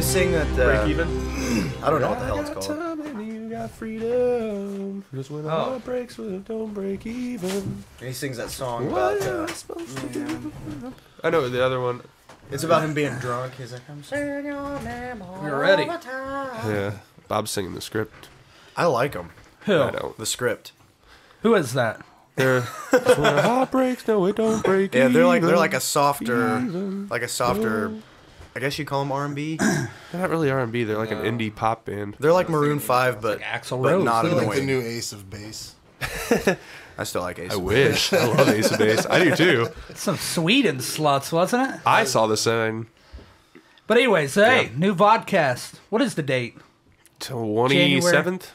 They sing that. Break even. I don't know what the hell it's called. Time and you got freedom. Just when all breaks, don't break even. And he sings that song about. I know the other one. It's about him being drunk. He's like, I'm saying your name all We're ready. the time. Yeah, Bob's singing the script. I like him. Who? I don't. The script. Who is that? They're just when a heart breaks, no, it don't break. Yeah, they're even. like a softer, I guess you call them R&B. They're not really R&B. They're like an indie pop band. They're like Maroon 5, but Axl but Rose. not They're annoying. like the new Ace of Base. I still like Ace. I wish. I love Ace of Base. I do too. Some Sweden sluts, wasn't it? I saw the sign. But anyways, hey, new vodcast. What is the date? 27th,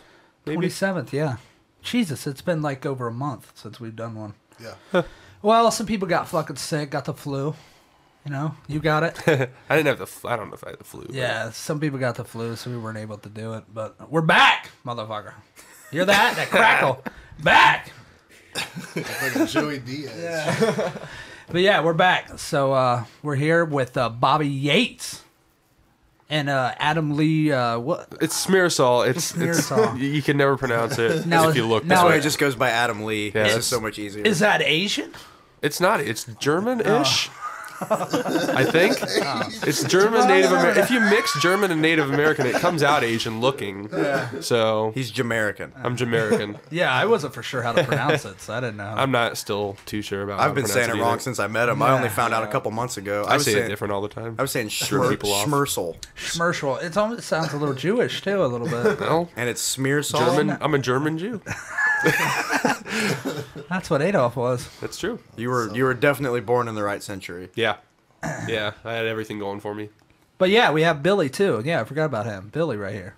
maybe. 27th, yeah. Jesus, it's been like over a month since we've done one. Yeah. Well, some people got fucking sick, got the flu. You know, you got it. I didn't have the. I don't know if I had the flu. Yeah, some people got the flu, so we weren't able to do it. But we're back, motherfucker. Hear that? That crackle. Back. Like a Joey Diaz. Yeah. But yeah, we're back. So we're here with Bobby Yates and Adam Lee. What? It's Smearsol. It's Smearsol. You can never pronounce it Now- if you look. now- That's This why way. it just goes by Adam Lee. Yeah, It's it's- just so much easier. Is that Asian? It's not. It's German-ish. I think it's German Native American. If you mix German and Native American, it comes out Asian looking. Yeah. So He's Jamaican. I'm Jamaican. Yeah, I wasn't for sure how to pronounce it, so I didn't know. I'm not still too sure about. how I've to been pronounce saying it either. wrong since I met him. I only found out a couple months ago. I was say saying, it different all the time. I was saying Screw people off. Schmersel. Schmersel. It almost sounds a little Jewish too, a little bit. Well, And it's smear salt. German. I'm a German Jew. That's what Adolf was. That's true. You were definitely born in the right century. Yeah. Yeah. I had everything going for me. But yeah, we have Billy too. Yeah, I forgot about him. Billy right here.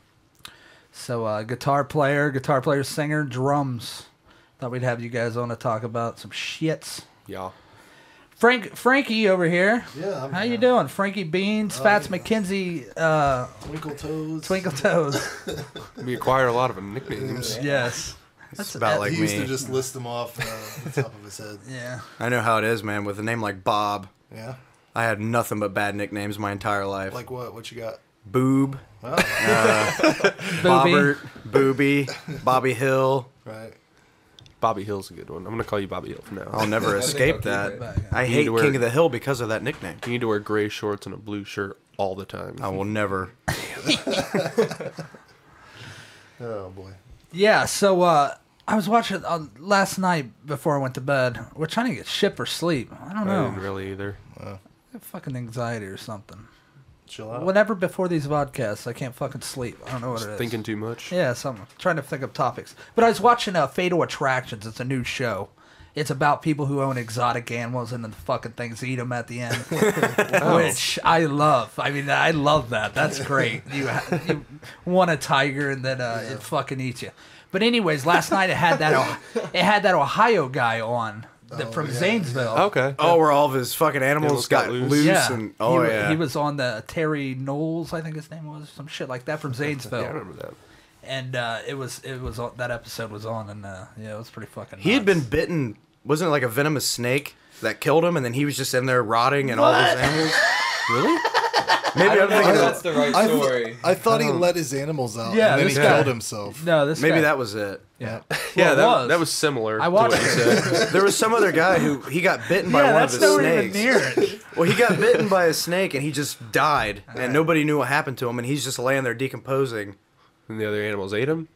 So guitar player, singer, drums. Thought we'd have you guys on to talk about some shits. Yeah. Frankie over here. Yeah. How you doing? Frankie Beans, Fats McKenzie, Twinkle Toes. Twinkle Toes. We acquire a lot of nicknames. Yes. It's about like He used me. to just list them off the top of his head. Yeah. I know how it is, man. With a name like Bob, Yeah. I had nothing but bad nicknames my entire life. Like what? What you got? Boob, Oh, Bobbert, Booby, Bobby Hill. right. Bobby Hill's a good one. I'm gonna call you Bobby Hill for now. I'll never escape I'll keep that. it. I You need hate to wear- King of the Hill because of that nickname. You need to wear gray shorts and a blue shirt all the time. I will never. Oh boy. Yeah, so I was watching last night before I went to bed. We're trying to get shit for sleep. I don't I know. didn't really either. I have fucking anxiety or something. Chill out. Whenever before these vodcasts, I can't fucking sleep. I don't know what it is. Thinking too much. Yeah, something. Trying to think of topics. But I was watching Fatal Attractions. It's a new show. It's about people who own exotic animals and then the fucking things eat them at the end, which I love. I mean, I love that. That's great. You want a tiger and then it fucking eats you. But anyways, last night it had that Ohio guy on from Zanesville. Okay. Oh, where all of his fucking animals got loose. Yeah. And, He was on the Terry Knowles, I think his name was, some shit like that from Zanesville. Yeah, I remember that. And it was that episode was on, and yeah, it was pretty fucking. He had nuts. been bitten. Wasn't it like a venomous snake that killed him, and then he was just in there rotting, and all those animals. Really? Maybe I'm thinking. That's the right story. I thought he let his animals out. Yeah, and then he this guy- killed himself. No, this Maybe guy, that was it. yeah, Yeah, Well, that was similar. I watched to what you said. There was some other guy who he got bitten by yeah, one of that's his not even snakes. near it. Well, he got bitten by a snake, and he just died, and nobody knew what happened to him, and he's just laying there decomposing. And the other animals ate him.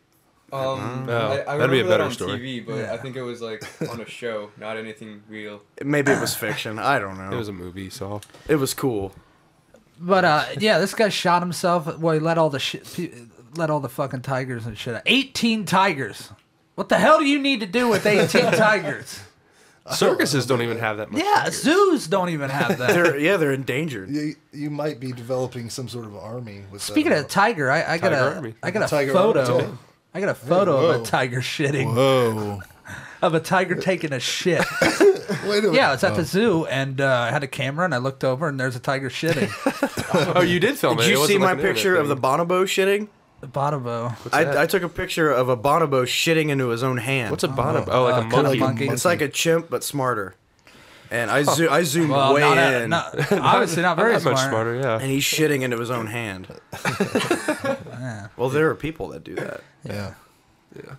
I that'd remember be a that better on story. TV, but Yeah. I think it was like on a show, not anything real. Maybe it was fiction. I don't know. It was a movie, so It was cool. But yeah, this guy shot himself. Well, he let all the let all the fucking tigers and shit out. 18 tigers. What the hell do you need to do with 18 tigers? circuses don't even have that much. Yeah, zoos don't even have that. They're endangered. You might be developing some sort of army with Speaking of tiger, I got Tiger a army. Tiger photo. army. I got a photo of Whoa. a tiger shitting. Whoa. Of a tiger taking a shit. Wait a minute. Yeah, it's at the zoo, and I had a camera, and I looked over, and there's a tiger shitting. Oh, you did film it. Did It you see wasn't my like an internet picture of the thing. bonobo shitting? The bonobo. I took a picture of a bonobo shitting into his own hand. What's a bonobo? Oh, like a kind of monkey. monkey. It's like a chimp, but smarter. And I zoomed Well, way in, obviously not very Not much smart. smarter, yeah. and he's shitting into his own hand. Well, there are people that do that. Yeah. Yeah.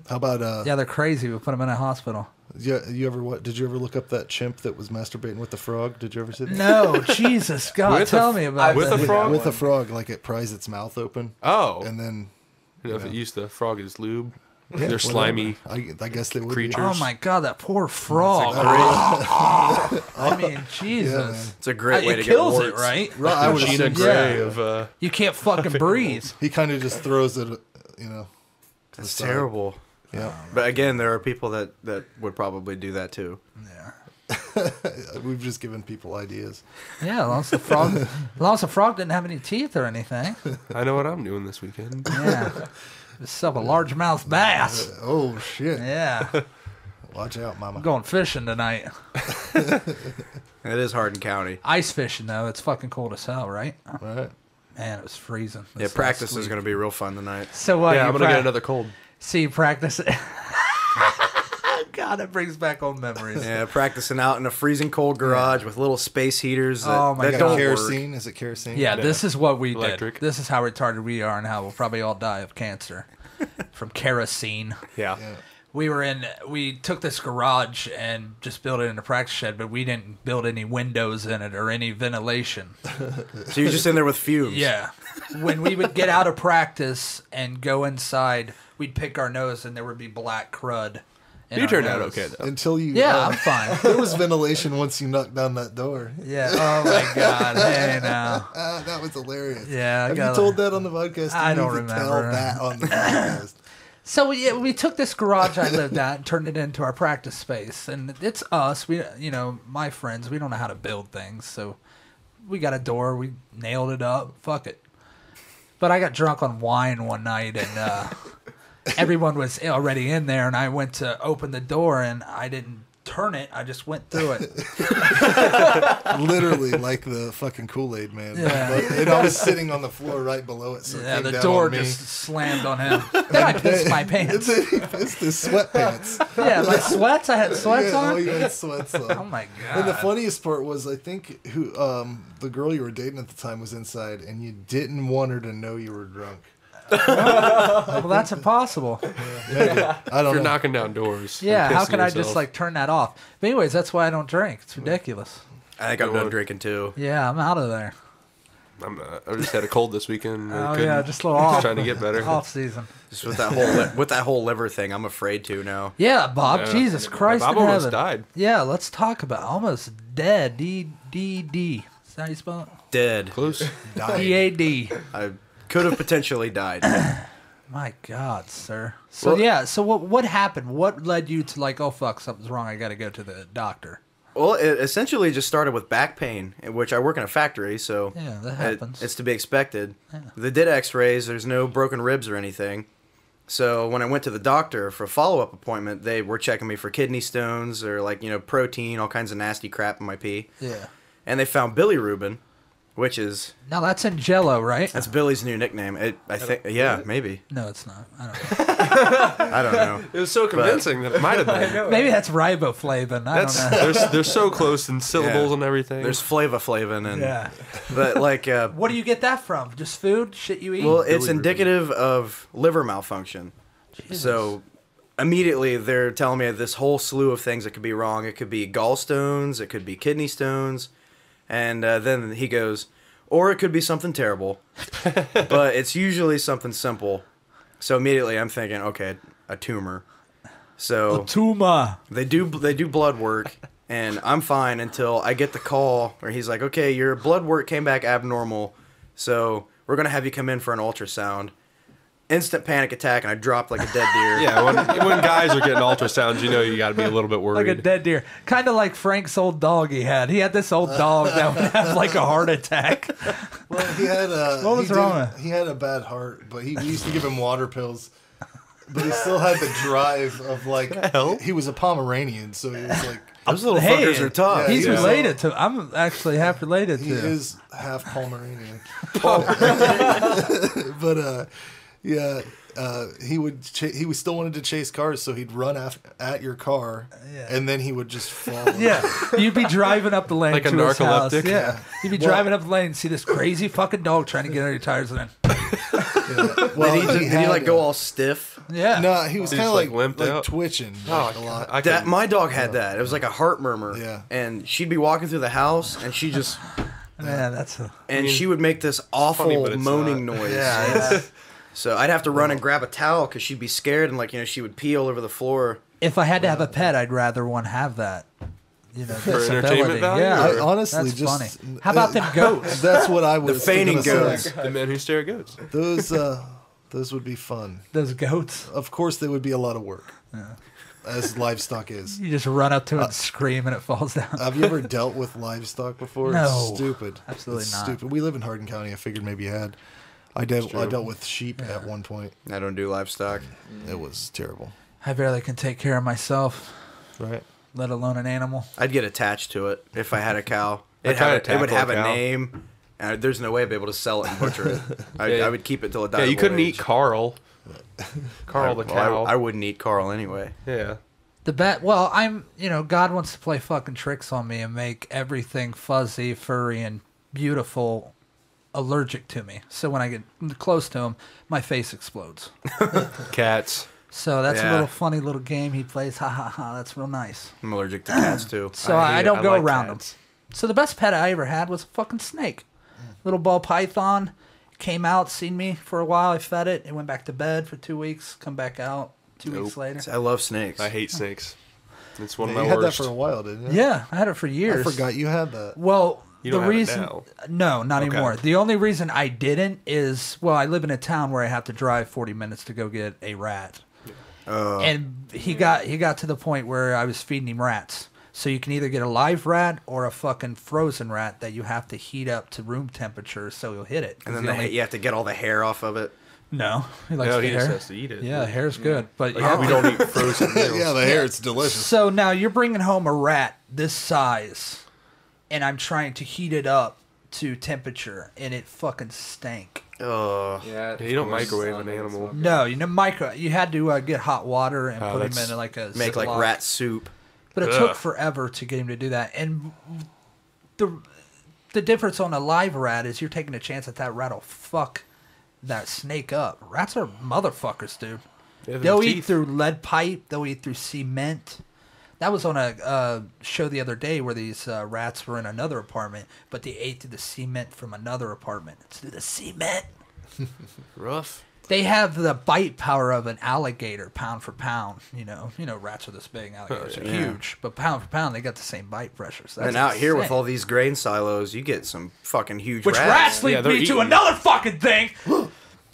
How about Yeah, they're crazy. We put them in a hospital. you ever did you ever look up that chimp that was masturbating with the frog? Did you ever see that? No, Jesus, God, tell me about with that. a frog? With a frog, like it pries its mouth open. Oh. And then You know, if it used to frog as lube. yeah, They're whatever. slimy I guess they would creatures. Oh my God, that poor frog. I mean, Jesus. It's a great way It to kills get it, warts. right? Be. I would Gina assume Gray so. of You can't fucking breathe. He kind of just throws it, you know. to the That's side. terrible. Yeah. But again, there are people that would probably do that too. Yeah. We've just given people ideas. Yeah, as long as the frog didn't have any teeth or anything. I know what I'm doing this weekend. Yeah. Just up a largemouth bass. Oh shit! Yeah. Watch out, mama. I'm going fishing tonight. It is Hardin County. Ice fishing, though. It's fucking cold as hell, right? Right. Man, it was freezing. Yeah, practice is going to be real fun tonight. So what? Yeah, you I'm going to get another cold. So you practice it. God, that brings back old memories. Yeah, practicing out in a freezing cold garage with little space heaters that, Oh my that God. don't work. Kerosene? Is it kerosene? Yeah, Yeah. this is what we Electric. did. This is how retarded we are and how we'll probably all die of cancer from kerosene. Yeah. Yeah. We took this garage and just built it in a practice shed, but we didn't build any windows in it or any ventilation. So you're just in there with fumes. Yeah. When we would get out of practice and go inside, we'd pick our nose and there would be black crud. in You our turned out nose. okay, though. Until you. Yeah, I'm fine. There was ventilation once you knocked down that door. Yeah. Oh my God. Hey now. That was hilarious. Yeah. I Have you gotta- told that on the podcast? I You don't need to Tell remember. that on the podcast. So we took this garage I lived at and turned it into our practice space, and it's us. We, my friends. We don't know how to build things, so we got a door. We nailed it up. Fuck it. But I got drunk on wine one night, and everyone was already in there, and I went to open the door, and I didn't turn it. I just went through it. Literally like the fucking Kool-Aid man. Yeah. And I was sitting on the floor right below it. So it Yeah, came the down door on me. just slammed on him. Then I pissed my And pants. then he pissed his sweatpants. Yeah, my sweats. I had sweats Yeah, on. oh, you had sweats on. Oh my God. And the funniest part was, I think the girl you were dating at the time was inside, and you didn't want her to know you were drunk. Well, that's impossible. Maybe. I don't You're know. knocking down doors. Yeah, and how pissing can I just yourself. like turn that off? But anyways, that's why I don't drink. It's ridiculous. I think I'm done drinking too. Yeah, I'm out of there. I'm not. I just had a cold this weekend. I Oh couldn't- yeah, just a little off. trying to get better. Off season. Just with that whole liver thing, I'm afraid to now. Yeah, Bob. Yeah. Jesus Christ Bob in almost heaven. died. Yeah, let's talk about almost dead. D. Is that how you spell it? Dead. Close. D-A-D. I could have potentially died. My God, sir. So yeah, so what happened? What led you to like, oh fuck, something's wrong. I got to go to the doctor. Well, it essentially just started with back pain, in which I work in a factory, so Yeah, that happens. it's to be expected. They did x-rays. There's no broken ribs or anything. So when I went to the doctor for a follow-up appointment, they were checking me for kidney stones or protein, all kinds of nasty crap in my pee. Yeah. And they found bilirubin, which is Now that's in Jello, right? that's Billy's new nickname. I think, yeah, maybe. No, it's not. I don't know. I don't know. It was so convincing that it might have been. Maybe that's riboflavin. I That's don't know. they're so close in syllables Yeah. and everything. There's flavin and Yeah. but like What do you get that from? Just food? Shit you eat? well, it's Bilirubin. indicative of liver malfunction. So immediately they're telling me this whole slew of things that could be wrong. It could be gallstones, it could be kidney stones, and then he goes, or it could be something terrible, but it's usually something simple. So immediately I'm thinking, okay, a tumor. So Tuma. they do blood work, and I'm fine until I get the call where he's like, okay, your blood work came back abnormal, so we're gonna have you come in for an ultrasound. Instant panic attack, and I dropped like a dead deer. yeah, when guys are getting ultrasounds, you got to be a little bit worried. Like a dead deer. Kind of like Frank's old dog he had. He had this old dog that would have like a heart attack. Well, he had a. What was he wrong with- He had a bad heart, but we used to give him water pills. But he still had the drive of like. He was a Pomeranian, so he was like. Those little Hey, fuckers are tough. yeah, He's yeah. related to. I'm actually half related He to. is half Pomeranian. But yeah, he would still wanted to chase cars, so he'd run at your car, and then he would just fall. Yeah, you'd be driving up the lane Like a to his house. narcoleptic? Yeah, you'd be driving up the lane and see this crazy fucking dog trying to get under your tires. And then, Well, Did he like go all stiff? yeah, No, he was He kind of just, like limped out? twitching like, a lot. I That couldn't- my dog had that. It was like a heart murmur. Yeah. And she'd be walking through the house, and she just man, that's a, she would make this awful funny, but it's moaning not. noise. yeah. So I'd have to run and grab a towel because she'd be scared, and like she would pee all over the floor. If I had to have a pet, I'd rather one have that. You know, For this entertainment ability. value, Yeah, or- Honestly, that's just funny. How about them goats? That's what I was. The fainting gonna goats. say. The men who stare at goats. Those would be fun. Those goats. Of course, they would be a lot of work, as livestock is. You just run up to it and scream, and it falls down. Have you ever dealt with livestock before? No. It's stupid. Absolutely It's not. Stupid. We live in Hardin County. I figured maybe you had. I dealt with sheep at one point. I don't do livestock. It was terrible. I barely can take care of myself, Right. let alone an animal. I'd get attached to it if I had a cow. I'd try to It would tackle a have a cow. name, and there's no way I'd be able to sell it and butcher it. Yeah. I would keep it till it died. Yeah, you of couldn't old eat age. Carl. Carl the Well, cow. I wouldn't eat Carl anyway. Yeah. Well, God wants to play fucking tricks on me and make everything fuzzy, furry, and beautiful allergic to me. So when I get close to him, my face explodes. Cats. So that's a Yeah. little funny little game he plays. Ha ha ha. That's real nice. I'm allergic to cats too. So I don't go like around cats. them. So the best pet I ever had was a fucking snake. Little ball python. Came out, seen me for a while. I fed it. It went back to bed for 2 weeks. Come back out 2 weeks later. I love snakes. I hate snakes. It's one You of my had that worst. for a while, didn't you? Yeah, I had it for years. I forgot you had that. Well, You the don't have it reason, now. no, not Okay. anymore. The only reason I didn't is, well, I live in a town where I have to drive 40 minutes to go get a rat, and he got to the point where I was feeding him rats. So you can either get a live rat or a fucking frozen rat that you have to heat up to room temperature so he'll hit it. and then you have to get all the hair off of it. No, he likes No, the he just hair. has to eat it. Yeah, hair's good, but you have We to- don't eat frozen meals. Yeah, the hair, it's delicious. So now you're bringing home a rat this size, and I'm trying to heat it up to temperature, and it fucking stank. Oh, Yeah, Yeah, you don't of course, microwave it's an not- animal. it's not No, you had to get hot water and Oh, put him that's- in like a make like Ziploc. rat soup. But it Ugh. took forever to get him to do that. And the difference on a live rat is you're taking a chance that rat will fuck that snake up. Rats are motherfuckers, dude. They have They'll no eat teeth. through lead pipe. They'll eat through cement. That was on a show the other day where these rats were in another apartment, but they ate through the cement from another apartment. It's through the cement. Rough. They have the bite power of an alligator, pound for pound. You know, rats are this big, alligators are yeah. huge, but pound for pound, they got the same bite pressure. So that's And out here with insane. all these grain silos, you get some fucking huge Which rats lead Yeah, they're me to eating. another fucking thing.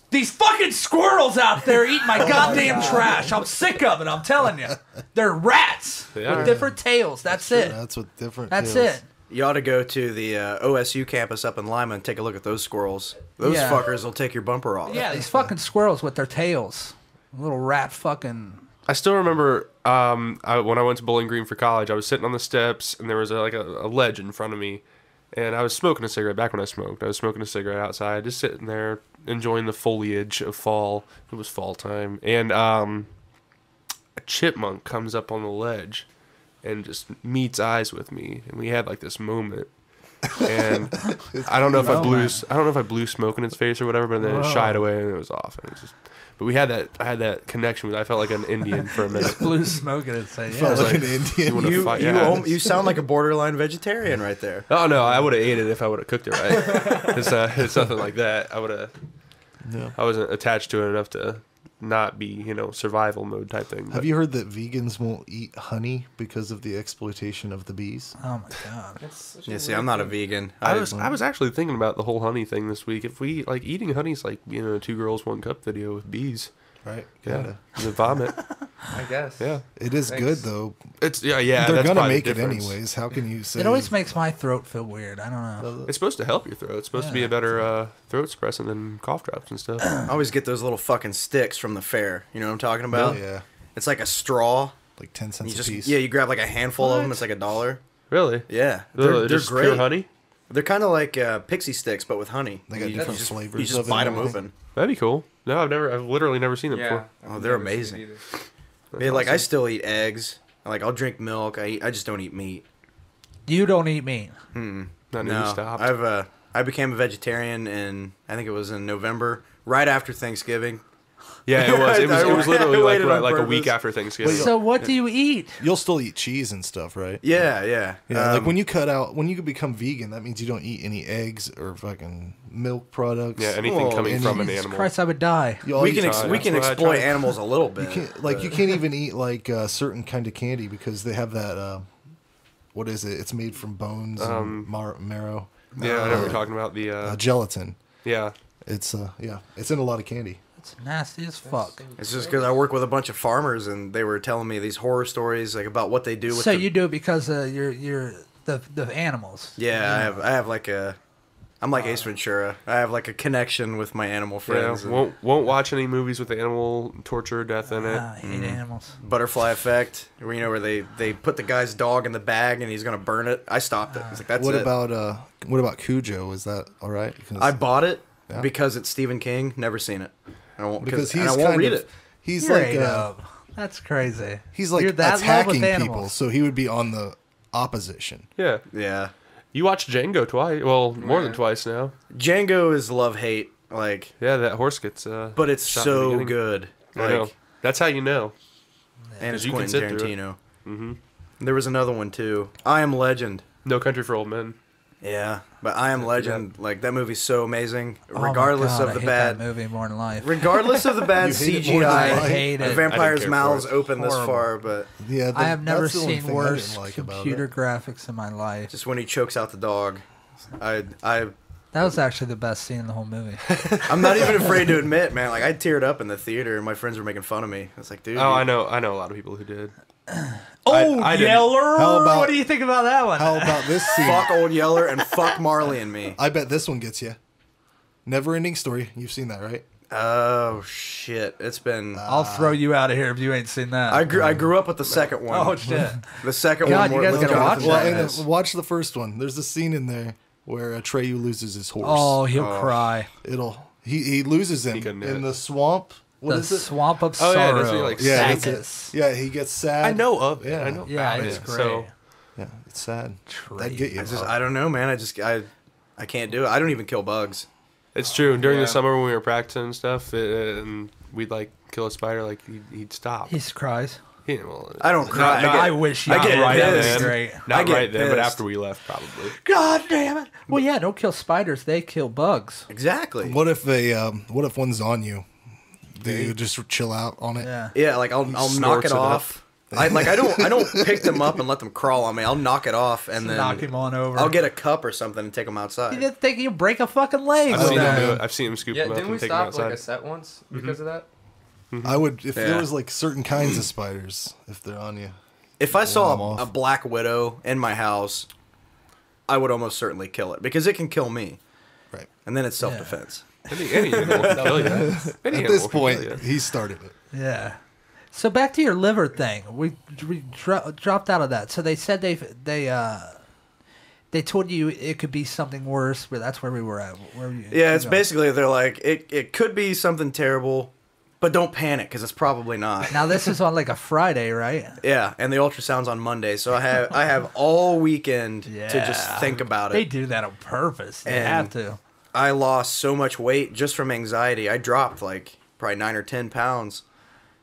These fucking squirrels out there eating my goddamn trash. I'm sick of it. I'm telling you, they're rats They with are. different tails. That's it. That's what different. That's tails. it. You ought to go to the OSU campus up in Lima and take a look at those squirrels. Those Yeah. fuckers will take your bumper off. Yeah, these fucking squirrels with their tails. Little rat fucking. I still remember when I went to Bowling Green for college, I was sitting on the steps, and there was a ledge in front of me. And I was smoking a cigarette back when I smoked. I was smoking a cigarette outside, just sitting there, enjoying the foliage of fall. It was fall time. And a chipmunk comes up on the ledge and just meets eyes with me. And we had like this moment. And I don't know if I blew smoke in its face or whatever, but then it shied away and it was off. And it was just, but I had that connection with. I felt like an Indian for a minute. Blue smoke and say, yeah. Felt like an You Indian. wanna You, fight? you, Yeah. you sound like a borderline vegetarian right there. Oh no, I would have ate it if I would have cooked it right. It's nothing like that. I would have. Yeah. I wasn't attached to it enough to not be, survival mode type thing. Have you heard that vegans won't eat honey because of the exploitation of the bees? Oh my god. That's such a Yeah, see, weird I'm not a thing. vegan. I was actually thinking about the whole honey thing this week. If we eating honey's like a 2 girls 1 cup video with bees. Right. Yeah, Kinda. the vomit. I guess. Yeah, It is Thanks. good though. it's yeah. They're that's gonna probably make the it difference. anyways. How can you say? It always makes my throat feel weird. I don't know. It's supposed to help your throat. It's supposed to be a better throat suppressant than cough drops and stuff. I always get those little fucking sticks from the fair. You know what I'm talking about? Yeah, It's like a straw. like 10 You cents a just piece. you grab like a handful of them. It's like $1. Really? Yeah, They're they're just great. pure honey. They're kind of like pixie sticks, but with honey. They got You different just- flavors. You just of it bite and them everything. open. That'd be cool. No, I've literally never seen it Yeah. before. Oh, I've they're never seen it amazing. either. That's Like I awesome. still eat eggs. Like I'll drink milk. I just don't eat meat. You don't eat meat. Not new No, stopped. I became a vegetarian in I think it was in November, right after Thanksgiving. Yeah, it was. It was, I it was literally I like waited on like a purpose. week after Thanksgiving. So what do you eat? You'll still eat cheese and stuff, right? Yeah, yeah. Yeah, like when you become vegan, that means you don't eat any eggs or fucking milk products. Yeah, anything Well, coming from an Jesus animal. Christ, I would die. You all we eat- can try. we can That's what I exploit try. animals a little bit. you can't even eat like certain kind of candy because they have that. What is it? It's made from bones and marrow. Yeah, I know what you're talking about. The Gelatin. yeah. It's it's in a lot of candy. It's nasty as fuck. It's just because I work with a bunch of farmers and they were telling me these horror stories like about what they do with. So the, you do it because you're the animals. Yeah, I have like a. I'm like Ace Ventura. I have like a connection with my animal Yeah, friends. and won't watch any movies with animal torture or death in it. I hate animals. Butterfly Effect, where they put the guy's dog in the bag and he's gonna burn it. I stopped it. I was like, that's What it. about Cujo? Is that all right? Because, I bought it Yeah. because it's Stephen King. Never seen it. I won't because and he's I won't kind read of it. he's You're like ate up. That's crazy. he's like You're that in love with attacking people, animals. so he would be on the opposition. Yeah. Yeah, You watched Django twice. Well, more than twice now. Django is love hate. Like, Yeah, that horse gets. but it's shot in the so beginning. good. I know. That's how you know. And it's You can Quentin sit through it. Tarantino. Mm-hmm. There was another one too. I Am Legend. No Country for Old Men. Yeah, but I Am Legend, like that movie's so amazing. Oh my Regardless God, of I the hate bad, that movie more than life. regardless of the bad You hate it more than CGI, life? I hate the it. vampires' care mouths for it. open this Horrible. far, but Yeah, I have never that's the only seen thing I worse didn't like about computer it. graphics in my life. just when he chokes out the dog, I That was actually the best scene in the whole movie. I'm not even afraid to admit, man. Like I teared up in the theater, and my friends were making fun of me. It's like, dude. Oh, I know a lot of people who did. Oh, I didn't. Yeller! How about- What do you think about that one? How about this scene? Fuck Old Yeller and fuck Marley and me. I bet this one gets you. Never-ending story. You've seen that, right? Oh shit! It's been. I'll throw you out of here if you ain't seen that. I grew up with the second one. Oh shit! The second God, one. you guys with gotta watch Jonathan that. Well, Majors. and watch the first one. There's a scene in there where Atreyu loses his horse. Oh, he'll cry. He loses him couldn't do in it. the swamp. What The is it? swamp of Oh, yeah, sorrow. that's what, like, Yeah, Sadness. that's it. Yeah, he gets sad. I know of it. Yeah. I know Yeah, about it's it. great. So Yeah, it's sad. Tree. That'd get you. I don't know, man. I can't do it. I don't even kill bugs. it's true. During Yeah. the summer when we were practicing and stuff, and we'd like kill a spider, like he'd stop. He cries. Well, I don't cry. Not- I wish you I get right pissed. then. Great. Not I get right then, but pissed. after we left, probably. God damn it! Well, yeah, don't kill spiders. They kill bugs. Exactly. What if one's on you? Do you just chill out on it? Yeah. Yeah, like I'll knock snorts it it up. off. I don't pick them up and let them crawl on me. I'll knock it off and then Knock him on over. I'll get a cup or something and take them You outside. didn't think you break a fucking leg. I've with seen him that. do it. I've seen him scoop Yeah, them up didn't we and take them stop outside. like a set once because of that? I would if Yeah. there was like certain kinds of spiders if they're on you. If I them saw off. a black widow in my house, I would almost certainly kill it because it can kill me, Right. and then it's self-defense. Any animal can kill you. Any At animal this can point, kill you. he started it. Yeah. So back to your liver thing. We dropped out of that. So they said they told you it could be something worse, but that's where we were at. Where were you? Yeah, it's Keep going. basically they're like it could be something terrible, but don't panic because it's probably not. Now this is on like a Friday, right? Yeah, and the ultrasound's on Monday, so I have all weekend to just Yeah. think about They it. do that on purpose. They And- have to. I lost so much weight just from anxiety. I dropped like probably 9 or 10 pounds.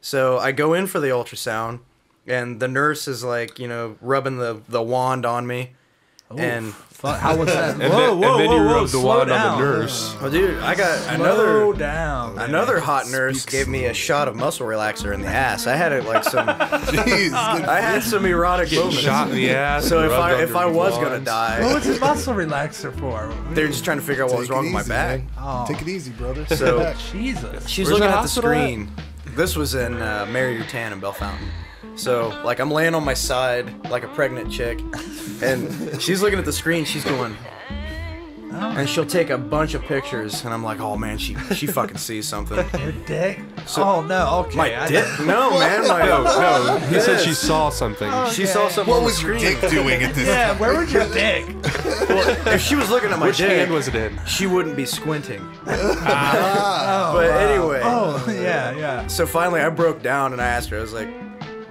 So I go in for the ultrasound, and the nurse is like, rubbing the wand on me. And Fuck, how was that? And then you rub the wand on the nurse. well, dude, I got Slow down. another hot nurse gave me a shot of muscle relaxer in the ass. I had it like some. Jeez, good I had some erotic Getting moments. shot in the ass. So and if rubbed I under was wands. gonna What die, was the muscle relaxer for? they're just trying to figure out what was Take wrong it with my easy, back. man. Oh. Take it easy, brother. So Jesus. she's Where's looking the at the hospital at? screen. This was in Mary Rutan in Bell Fountain. So like I'm laying on my side like a pregnant chick, and she's looking at the screen. She's going, and she'll take a bunch of pictures, and I'm like, oh man, she fucking sees something. Your dick? So- oh no, okay. My dick? No, man. No, he said she saw something. She saw something What on the was your screen. dick doing at this Yeah, time? where was your dick? If she was looking at my Which dick, hand was it in? she wouldn't be squinting. Oh, But anyway, oh, yeah. so finally I broke down and I asked her, I was like,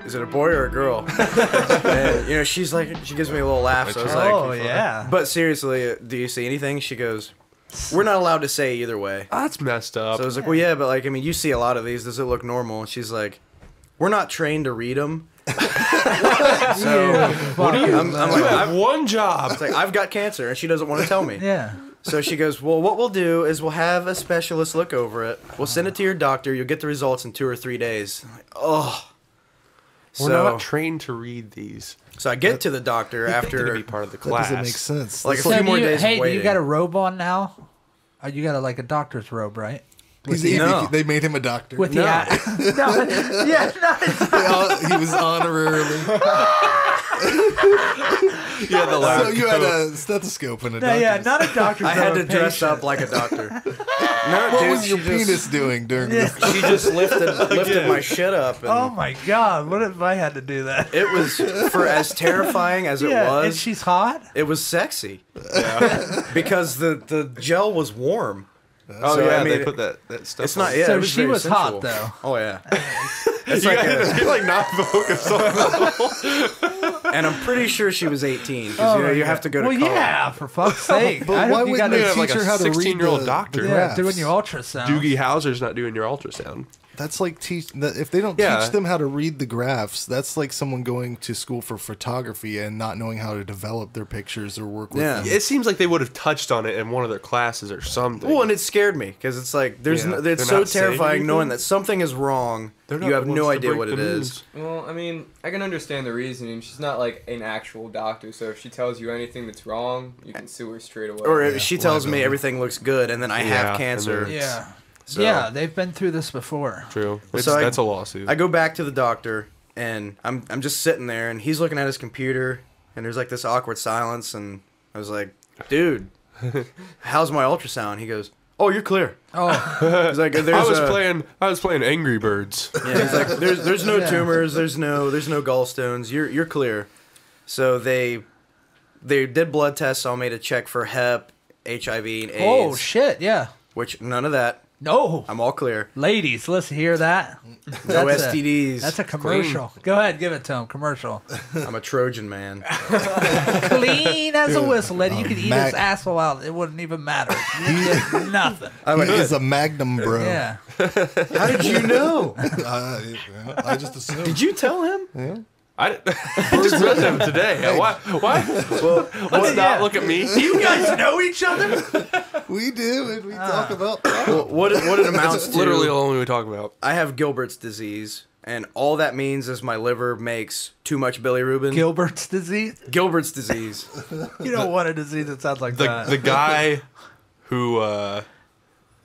is it a boy or a girl? And, you know, she's like, she gives me a little laugh, so I was like, Oh, yeah. but seriously, do you see anything? She goes, we're not allowed to say either way. Oh, that's messed up. So I was like, well, yeah, but like, I mean, you see a lot of these. Does it look normal? And she's like, we're not trained to read them. So What are I'm like, you have one job. it's like, I've got cancer, and she doesn't want to tell me. Yeah. So she goes, well, what we'll do is we'll have a specialist look over it. We'll send it to your doctor. You'll get the results in 2 or 3 days. I'm like, oh. We're not trained to read these. So I get to the doctor To after be part of the That class. doesn't make sense. like a That's few more do you, days hey, of do waiting. you got a robe on now? Oh, you got like a doctor's robe, right? he's No. they made him a doctor. With No. the no, yeah, no, He was honorarily. Yeah, the So you had a stethoscope and a no, doctor's. yeah, not a doctor's I had robe. to dress patient. up like a doctor. No, What dude, was your she penis just, doing during this? She just lifted my shit up. And Oh my god, what if I had to do that? it was, for as terrifying as it Yeah, and was, she's hot. it was sexy. Because the gel was warm. Oh So, yeah, I mean, they put that stuff. It's not. on. Yeah, So it was she very was sensual. hot, though. Oh yeah. It's You like gotta be like not focused on. and I'm pretty sure she was 18 because you have to go to Well, college. yeah, for fuck's sake. But I why hope you wouldn't got they have, to like, teach a her how to read 16-year-old the doctor? yeah, graphs? doing your ultrasound. Doogie Howser's not doing your ultrasound. That's like if they don't Yeah. teach them how to read the graphs, that's like someone going to school for photography and not knowing how to develop their pictures or work with Yeah. them. It seems like they would have touched on it in one of their classes or something. Well, and it scared me because it's like Yeah. it's They're so not saying terrifying knowing anything? that something is wrong. They're not You have the no ones to idea break what the it is. news. Well, I mean, I can understand the reasoning. She's not like an actual doctor, so if she tells you anything that's wrong, you can sue her straight away. Or Yeah, if she tells me liability. everything looks good and then I Yeah, have and cancer. then- Yeah. So- Yeah, they've been through this before. True. So That's a lawsuit. I go back to the doctor and I'm just sitting there and he's looking at his computer and there's like this awkward silence and I was like, dude, how's my ultrasound? He goes, oh, you're clear. Oh, He's like, there's I was playing Angry Birds. Yeah, he's like, there's no Yeah. tumors, there's no gallstones. You're clear. So they did blood tests on me to check for Hep, HIV, and AIDS. oh shit, yeah. Which none of that. No. I'm all clear. Ladies, let's hear that. No That's STDs. That's a commercial. Go ahead, give it to him. Commercial. I'm a Trojan man. Clean as a whistle, lady. You could eat Mag- his asshole out. It wouldn't even matter. You did nothing. He is a magnum bro. Yeah. How did you know? I just assumed. Did you tell him? I just met them today. Why? Well, Let's not look at me. Do you guys know each other? We do, and we talk about. what it amounts to? Literally the only we talk about. I have Gilbert's disease, and all that means is my liver makes too much bilirubin. Gilbert's disease? Gilbert's disease. You don't want a disease that sounds like that. The guy who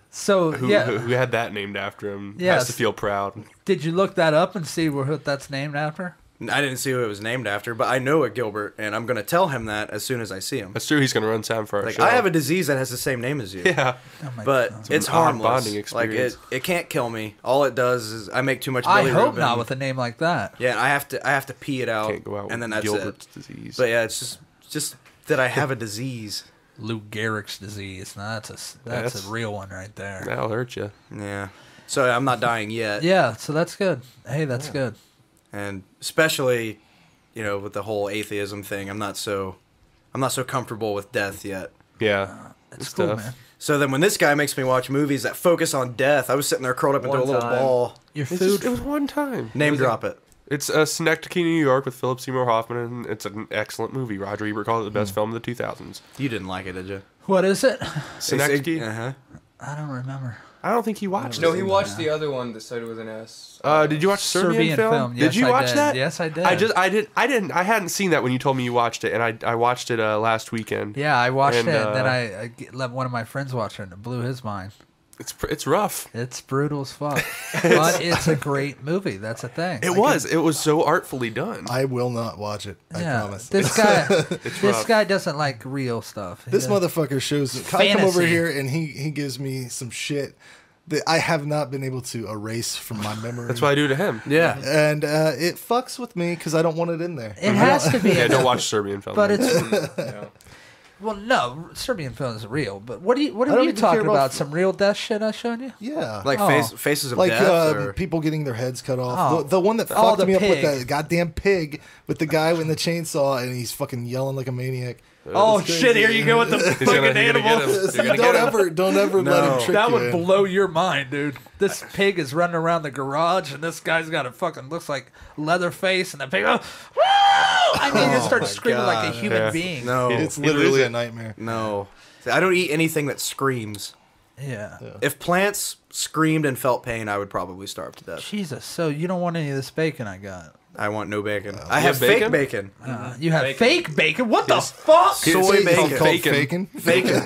So, yeah. who had that named after him Yes. has to feel proud. Did you look that up and see who that's named after? I didn't see what it was named after, but I know a Gilbert, and I'm gonna tell him that as soon as I see him. That's true. He's gonna run sound for our Like, show. I have a disease that has the same name as you. yeah. Oh my But God. it's an odd harmless. bonding Like experience. it can't kill me. All it does is I make too much bilirubin. I hope not with a name like that. Yeah, I have to pee it out, Can't go out and then with that's Gilbert's it. disease. But yeah, it's just that I have a disease. Lou Gehrig's disease. Now that's That's- a real one right there. That'll hurt you. Yeah. So I'm not dying yet. Yeah, so that's good. Hey, that's good. And especially, you know, with the whole atheism thing, I'm not so comfortable with death yet. Yeah. It's It's cool, tough. man. So then when this guy makes me watch movies that focus on death, I was sitting there curled up into a One little time. ball. Your It food. was one time. Name Was it- drop it. It's Synecdoche, New York, with Philip Seymour Hoffman, and it's an excellent movie. Roger Ebert called it the best film of the 2000s. You didn't like it, did you? What is it? Synecdoche? Uh-huh. I don't remember. I don't think he watched No, it. he watched the other one that started with an S. Did you watch Serbian film? Yes, did you I watch did. that? Yes, I did. I hadn't seen that when you told me you watched it, and I watched it last weekend. Yeah, I watched And, it, and then I let one of my friends watch it, and it blew his mind. It's rough. It's brutal as fuck, but it's a great movie. That's a thing. It was so artfully done. I will not watch it. I promise. This guy doesn't like real stuff. This motherfucker shows. I come over here and he gives me some shit that I have not been able to erase from my memory. That's what I do to him. Yeah. And it fucks with me because I don't want it in there. It has to be. Yeah, don't watch Serbian films. But it's Yeah. well, no, Serbian film is real. But what are you don't even talking care about? about Some real death shit I showed you? Yeah. Like Oh. Faces of Like Death? Or... people getting their heads cut off. Oh. The one that Oh, fucked the me up with pig. the goddamn pig with the guy with the chainsaw and he's fucking yelling like a maniac. Oh shit! Here you go with the He's gonna get him. You're gonna get him. Don't ever let him trick That you would in. blow your mind, dude. This pig is running around the garage, and this guy's got a fucking looks like Leatherface, and the pig. Oh, woo! I mean, it starts screaming like a God. human Yeah. being. No. It's He literally loses a it. nightmare. No. I don't eat anything that screams. Yeah. If plants screamed and felt pain, I would probably starve to death. Jesus. So you don't want any of this bacon I got? I want no bacon. I have bacon? fake bacon. You have Bacon. fake bacon? What the fuck? Soy It's bacon. called Bacon. faking. Bacon.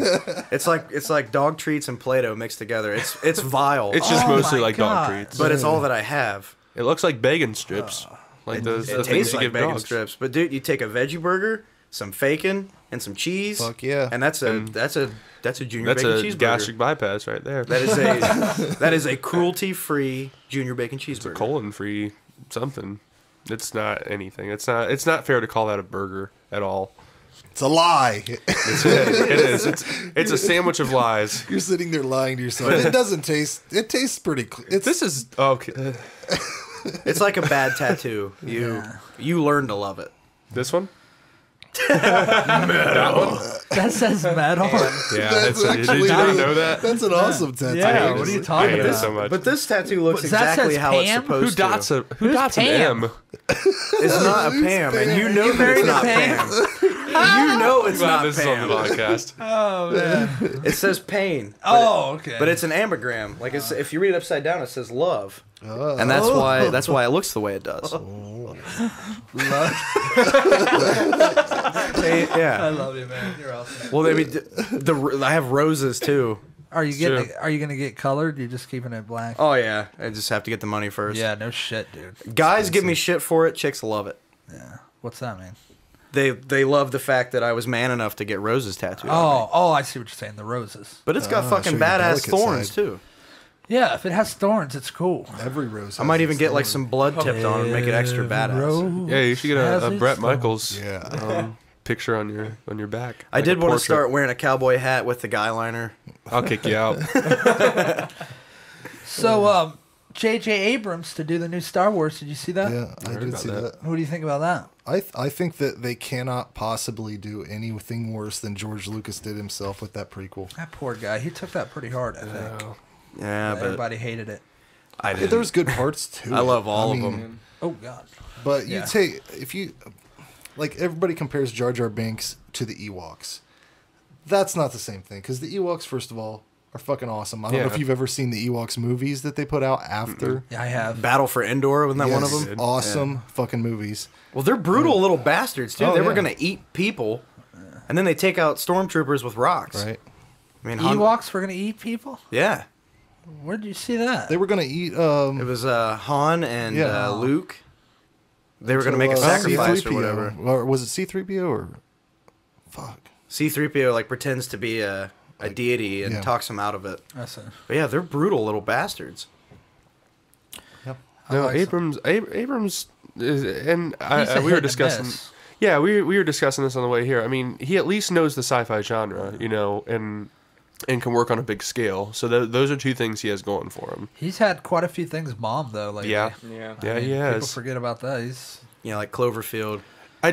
It's like dog treats and Play-Doh mixed together. It's vile. It's just Oh mostly my like God. dog treats. but it's all that I have. It looks like bacon strips. Like the It things tastes you like give bacon dogs. strips. But dude, you take a veggie burger, some bacon, and some cheese. Fuck yeah. And that's a junior That's bacon a cheeseburger. gastric bypass right there. That is a cruelty-free junior bacon cheeseburger. Colon-free something. It's not anything. It's not fair to call that a burger at all. It's a lie. It is. It's a sandwich of lies. You're sitting there lying to yourself. It doesn't taste. It tastes pretty. This is okay. It's like a bad tattoo. You learn to love it. This one? That says metal. Yeah, That's did actually you not really- know that? That's an awesome tattoo. Yeah, what are you I talking hate it about? so much. But this tattoo looks That exactly says how it's Pam? supposed to. Who dots an Pam? M? It's not a Pam, and you know that married it's a not Pam? Pam. You know it's Glad not this is on the Pam. podcast. Oh man. It says pain. Oh, okay. But it's an ambigram. Like if you read it upside down, it says love. Oh. And that's why it looks the way it does. I Yeah. love you, man. You're awesome. Well, I mean, I have roses too. Are you Sure. getting? Are you gonna get colored? You're just keeping it black. Oh yeah, I just have to get the money first. Yeah, no shit, dude. Guys give me shit for it. Chicks love it. Yeah. What's that mean? They love the fact that I was man enough to get roses tattooed. on me. Oh, I see what you're saying. The roses. But it's got show fucking your badass delicate thorns side. too. Yeah, if it has thorns, it's cool. Every rose. I might has even its get like thorn. some blood tipped on it and make it extra badass. Yeah, you should get Has a its Brett thorns. Michaels Yeah. picture on your back. I Like did a want to portrait. start wearing a cowboy hat with the guy liner. I'll kick you out. So, J.J. Abrams to do the new Star Wars. Did you see that? Yeah, I heard did about see that. that. What do you think about that? I think that they cannot possibly do anything worse than George Lucas did himself with that prequel. That poor guy. He took that pretty hard, I think. Yeah, but Everybody hated it. I Yeah, did. there's good parts too. I love all of them. Oh God. But you Yeah. take if you like everybody compares Jar Jar Binks to the Ewoks. That's not the same thing because the Ewoks, first of all, are fucking awesome. I don't know Yeah. if you've ever seen the Ewoks movies that they put out after. Yeah, I have. Battle for Endor, wasn't that one of Yes, them? awesome fucking movies. Well, they're brutal little bastards too. Oh, They were yeah. gonna eat people, and then they take out stormtroopers with rocks. Right? I mean, Ewoks were gonna eat people. Yeah, Where did you see that? They were gonna eat. it was Han and Yeah. Luke. They were gonna make a sacrifice or C-3PO. whatever. Or was it C-3PO or? Fuck. C-3PO like pretends to be a deity and yeah. talks him out of it. That's a, But yeah, they're brutal little bastards. No, like Abrams. Abrams, and He's a we hit were and discussing. miss. Yeah, we were discussing this on the way here. I mean, he at least knows the sci-fi genre, you know, and can work on a big scale. So those are two things he has going for him. He's had quite a few things bombed though. Lately. Yeah, Yeah. yeah, I mean, he People has. forget about that. He's You know, like Cloverfield. I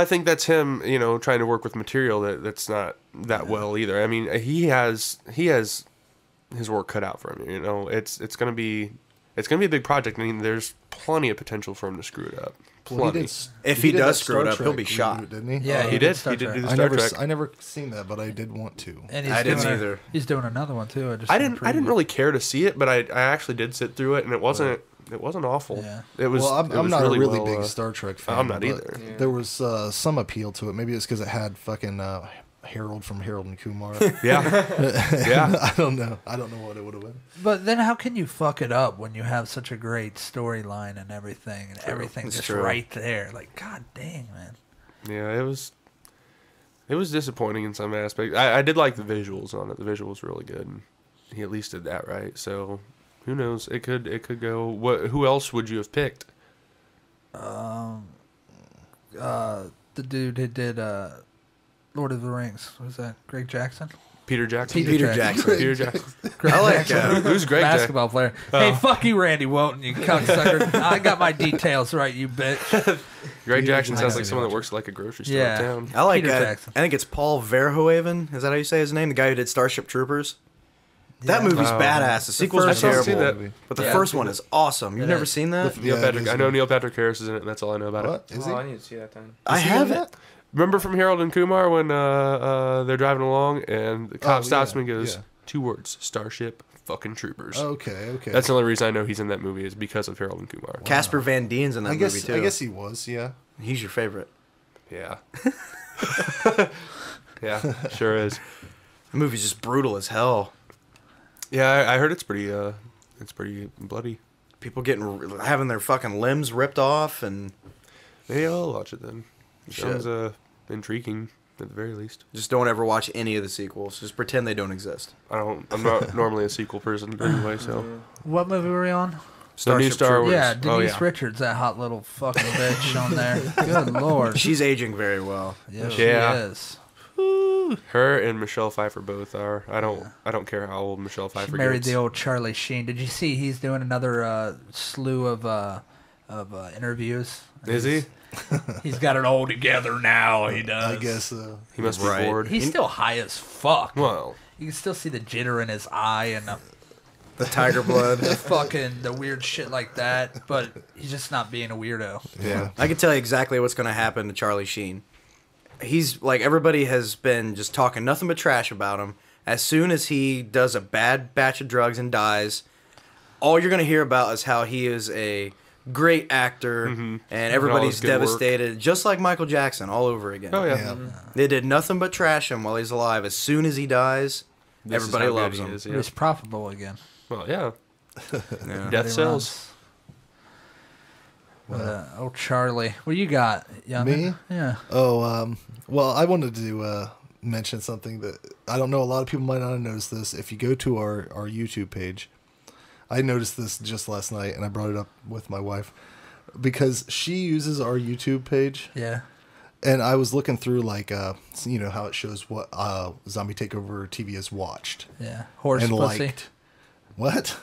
think that's him, you know, trying to work with material that's not that well either. I mean, he has his work cut out for him. You know, it's gonna be a big project. I mean, there's plenty of potential for him to screw it up. Well, Plenty. If he did does that screw it Star up, he'll Trek be shot. reboot, didn't he? Yeah, He did. Star He did Trek. do the I Star never, Trek. I never seen that, but I did want to. and he's I didn't doing either. He's doing another one too. I didn't really care to see it, but I actually did sit through it, and it wasn't awful. Yeah. It was. Well, it was I'm not really a really well, big Star Trek fan. I'm not but either. Yeah. There was some appeal to it. Maybe it's because it had fucking Harold from Harold and Kumar. Yeah. I don't know what it would have been. But then how can you fuck it up when you have such a great storyline and everything, and everything's just right there? Like, god dang, man. Yeah, it was disappointing in some aspects. I did like the visuals on it. The visuals were really good. And he at least did that right. So who knows? It could go. Who else would you have picked? The dude who did Lord of the Rings. What was that? Greg Jackson? Peter Jackson. Peter Jackson. Peter Jackson. I like Who's Greg Jackson? Basketball player. Hey, fuck you, Randy Walton, you cocksucker. I got my details right, you bitch. Greg Jackson sounds like someone that works at like a grocery store in town. I like Peter Jackson. I think it's Paul Verhoeven. Is that how you say his name? The guy who did Starship Troopers. That movie's badass. The sequels are first one's terrible, seen that. but the first one is awesome. You've never seen that? I know Neil Patrick Harris is in it, and that's all I know about it. Is he? I need to see that then. I haven't. Remember from Harold and Kumar when they're driving along and the cop stops him and goes, 2 words, Starship fucking Troopers. Okay. That's the only reason I know he's in that movie is because of Harold and Kumar. Casper Van Dien's in that movie too. I guess he was, yeah. He's your favorite. Yeah. Yeah, sure is. The movie's just brutal as hell. Yeah, I heard it's pretty bloody. People having their fucking limbs ripped off, and Maybe I'll watch it then. It sounds intriguing at the very least. just don't ever watch any of the sequels. Just pretend they don't exist. I'm not normally a sequel person anyway, so. What movie were we on? The new Star Wars. Yeah, Denise Oh, yeah. Richards, that hot little fucking bitch on there. Good lord. She's aging very well. Yeah, she Yeah. is. Her and Michelle Pfeiffer both are. I don't care how old Michelle Pfeiffer She married gets. the old Charlie Sheen. Did you see he's doing another slew of interviews? Is he? He's got it all together now. He does. I guess so. He must be Right. bored. He's still high as fuck. Well, You can still see the jitter in his eye and The tiger blood. the weird shit like that. But he's just not being a weirdo. Yeah. I can tell you exactly what's going to happen to Charlie Sheen. He's like, everybody has been just talking nothing but trash about him. As soon as he does a bad batch of drugs and dies, all you're going to hear about is how he is a great actor and everybody's good work. devastated, just like Michael Jackson all over again. oh yeah. Yeah. They did nothing but trash him while he's alive. As soon as he dies, This is everybody how good loves he him. is, He yeah. was profitable again. Well, yeah. Yeah. Death He sells. runs. Oh, Charlie. What you got, young? Me? Yeah. Oh, well, I wanted to mention something that I don't know. A lot of people might not have noticed this. If you go to our YouTube page, I noticed this just last night, and I brought it up with my wife because she uses our YouTube page. Yeah. And I was looking through, like, you know, how it shows what Zombie Takeover TV has watched. Yeah. Horse and pussy. liked. What?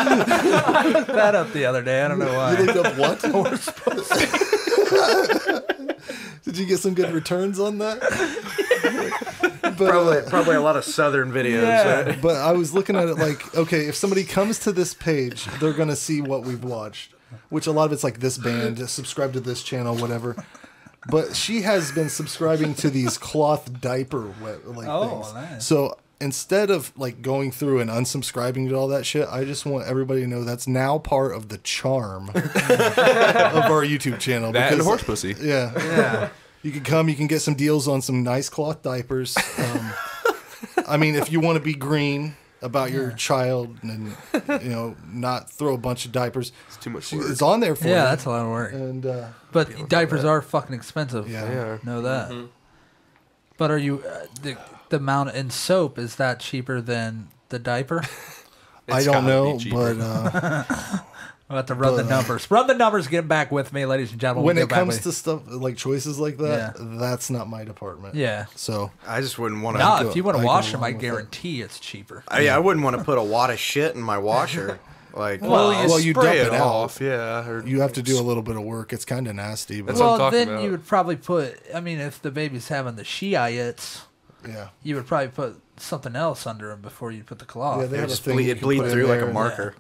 That up the other day. I don't know why. You looked up what? Horse pussy. Did you get some good returns on that? But, Probably a lot of Southern videos. Yeah. but I was looking at it like, okay, if somebody comes to this page, they're going to see what we've watched, which a lot of it's like this band, subscribe to this channel, whatever. But she has been subscribing to these cloth diaper things. Nice. So instead of like going through and unsubscribing to all that shit, I just want everybody to know that's now part of the charm of our YouTube channel. That and horse pussy. Yeah. Yeah. You can come, you can get some deals on some nice cloth diapers. I mean, if you want to be green about your child and, you know, not throw a bunch of diapers, It's too much work. it's on there for you. Yeah, that's a lot of work. And But diapers are fucking expensive. yeah. Yeah. Know that. But are you the amount in soap, is that cheaper than the diaper? I It's don't gotta know, be cheaper. but We'll have to run the numbers. Run the numbers. Get back with me, ladies and gentlemen. when We'll it get back comes with to stuff like choices like that, Yeah. that's not my department. yeah. So I just wouldn't want to. Nah, go- if you want I to go wash them, I along with it. guarantee it's cheaper. I wouldn't want to put a wad of shit in my washer. Like, Well, you Spray dump it out. off, yeah. Or you have to do a little bit of work. It's kind of nasty, but That's what I'm Well, talking then about. you would probably put. I mean, if the baby's having the Shiites, yeah. you would probably put something else under him before you put the cloth. Yeah, they it have a just thing you bleed, can bleed put in through like there a and- marker.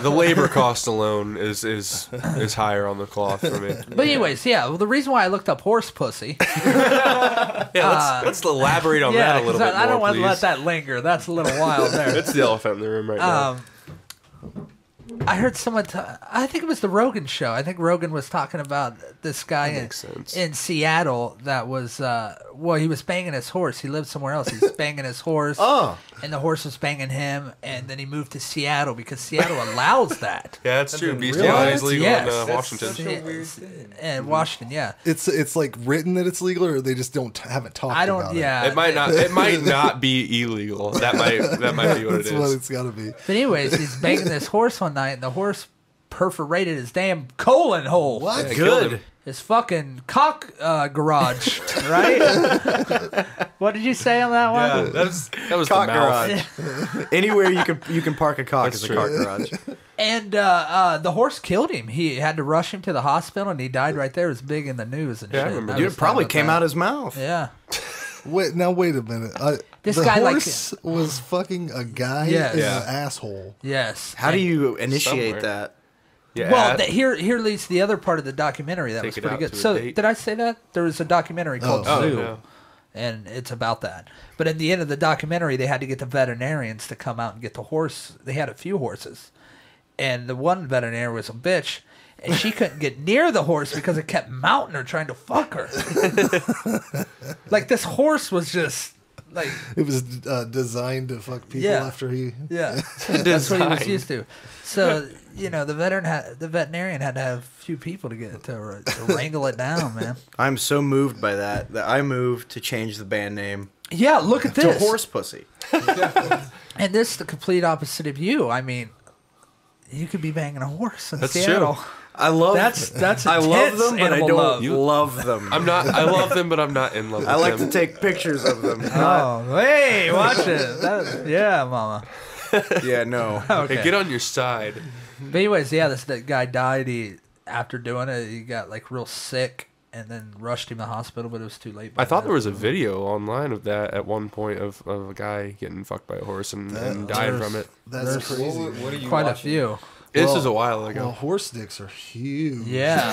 the labor cost alone is higher on the cloth for me. But anyways, yeah. Well, the reason why I looked up horse pussy. Yeah, let's elaborate on yeah, that a little 'cause bit more, I don't want to please. let that linger. That's a little wild there. That's the elephant in the room right now. I heard someone. I think it was the Rogan show. I think Rogan was talking about this guy in Seattle that was. Well, he was banging his horse. He lived somewhere else. He's banging his horse. Oh. And the horse was banging him, and then he moved to Seattle because Seattle allows that. Yeah, that's true. Bestiality is legal in Washington. Such a weird thing. And Washington, yeah. It's like written that it's legal, or they just haven't talked about it. Yeah. It might not be illegal. That might be what it That's is. what it's got to be. But anyways, he's banging this horse one night, and the horse perforated his damn colon hole. What? Yeah, killed him. His fucking cock garage, right? What did you say on that one? Yeah, that was Cock the mouth. garage. Anywhere you can park a cock That's is a true. cock garage. And the horse killed him. He had to rush him to the hospital, and he died right there. It was big in the news and Yeah, I shit. remember. I Dude, was it probably talking came about out his mouth. that. Yeah. Wait a minute. This the guy, like- horse was fucking a guy Yes. in Yeah. an asshole. Yes. How do And- you initiate Somewhere. that? Yeah. Well, here leads to the other part of the documentary that Take was it pretty out good. to a So date. did I say that there was a documentary called Oh, Zoo, no. and it's about that. But at the end of the documentary, they had to get the veterinarians to come out and get the horse. They had a few horses, and the one veterinarian was a bitch, and she couldn't get near the horse because it kept mounting her trying to fuck her. Like this horse was just like. It was designed to fuck people Yeah. after he. Yeah, that's what he was Design. used to. So the veterinarian had to have a few people to wrangle it down, man. I'm so moved by that I moved to change the band name Yeah, look at to this. Horse Pussy. And this is the complete opposite of you. I mean, you could be banging a horse in That's Seattle. true. I love That's I love intense them, but I animal don't love. love them. I love them, but I'm not in love with I like them. to take pictures of them. Oh, hey, watch it. Yeah, mama. Yeah, no. Okay. Hey, get on your side. But anyways, yeah, that guy died. After doing it, he got like real sick and then rushed him to the hospital, but it was too late. by I thought then. there was a video online of that at one point of a guy getting fucked by a horse and dying from it. That's There's crazy. What are you quite watching? a few. This Well, was a while ago. Well, horse dicks are huge. Yeah.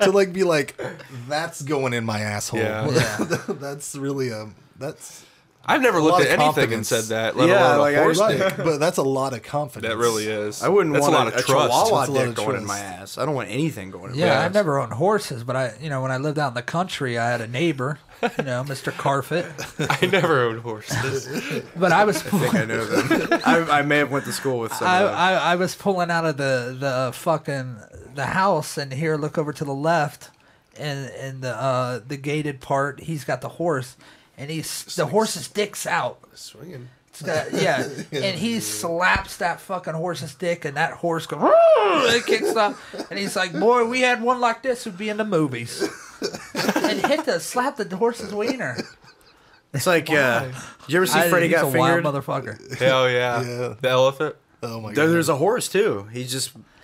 to like be like, that's going in my asshole. Yeah. Yeah. That's really that's. I've never a looked lot at of anything and confidence. said that, let Yeah, alone like, a horse I- dick. But that's a lot of confidence. That really is. I wouldn't That's want a lot of trust. Chihuahua That's a lot dick of going in trust. my ass. I don't want anything going in my Yeah, ass. I've never owned horses, but when I lived out in the country, I had a neighbor, Mr. Carfit. I never owned horses. But I was I think I know them. I may have went to school with some of them. I was pulling out of the fucking the house, and here look over to the left, and the gated part. He's got the horse, and the horse's dick's out. Swinging. It's got- yeah, and he slaps that fucking horse's dick, and that horse goes. And it kicks up, and he's like, "Boy, we had one like this who'd be in the movies." And slap the horse's wiener. It's like, did you ever see Freddy He's Got a wild Fingered? motherfucker. Hell yeah. Yeah. The elephant. Oh my god. There's a horse too.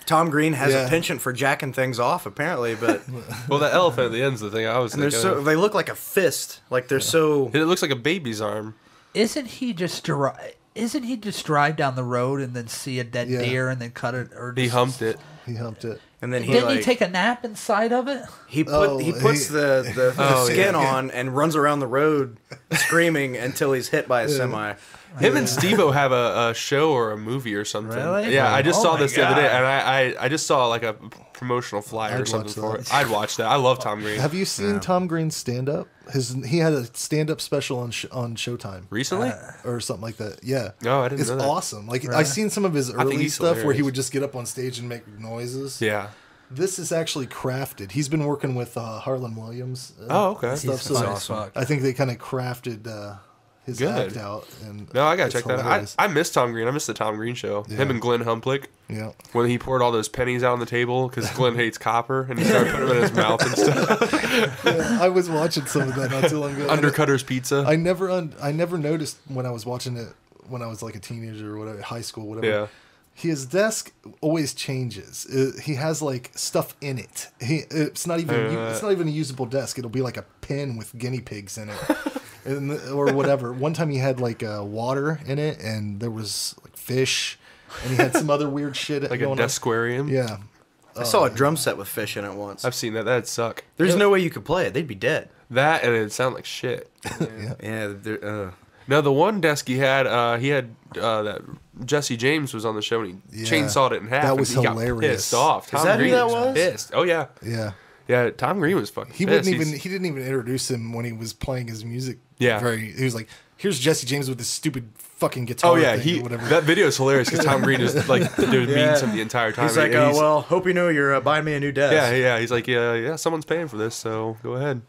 Tom Green has Yeah. a penchant for jacking things off, apparently, but Well, the elephant at the end's the thing I was and they're thinking so of. they look like a fist. Like they're so. And it looks like a baby's arm. Isn't he just drive down the road and then see a dead Yeah. deer and then cut it? Or He just- humped it. He humped it. And then he Didn't like he take a nap inside of it? he Oh, puts he- the Oh, skin yeah. on and runs around the road screaming until he's hit by a semi. Him and Steve-O have a show or a movie or something. Really? Yeah, I just Oh saw my this the other day, God. and I just saw like a promotional flyer or I'd something watch for that. it. I'd watch that. I love Tom Green. Have you seen Tom Green's stand up? He had a stand up special on Showtime Recently? or something like that. Yeah. No, I didn't It's know that. awesome. Like I've seen some of his think early he's stuff where he hilarious. would just get up on stage and make noises. Yeah. This is actually crafted. He's been working with Harlan Williams. Oh, okay. and Stuff, He's so funny as fuck. I think they kind of crafted his Good. act out. And No, I gotta it's check that out. hilarious. I miss Tom Green. I miss the Tom Green show. Him and Glenn Humplick. Yeah. When he poured all those pennies out on the table because Glenn hates copper and he started putting them in his mouth and stuff. Yeah, I was watching some of that not too long ago. and Undercutter's Pizza. I never noticed when I was watching it when I was like a teenager or whatever, high school, whatever. Yeah. His desk always changes. He has like stuff in it. It's not even a usable desk. It'll be like a pen with guinea pigs in it, or whatever. One time he had like water in it, and there was like fish, and he had some other weird shit Like a going on. Desquarium. Yeah, I saw a drum set with fish in it once. I've seen that. That'd suck. There's no way you could play it. They'd be dead. That and it'd sound like shit. Yeah, No, the one desk he had that Jesse James was on the show and he chainsawed it in half. That was and he hilarious. Got pissed off. Is that who that was? Pissed. Oh yeah. Yeah. Yeah, Tom Green was fucking He pissed. wouldn't even. He didn't even introduce him when he was playing his music. Yeah. He was like, "Here's Jesse James with this stupid fucking guitar." Oh yeah, thing or whatever. that video is hilarious because Tom Green is like doing memes him the entire time. He's like, well, hope you know you're buying me a new desk. Yeah. He's like, yeah, someone's paying for this, so go ahead.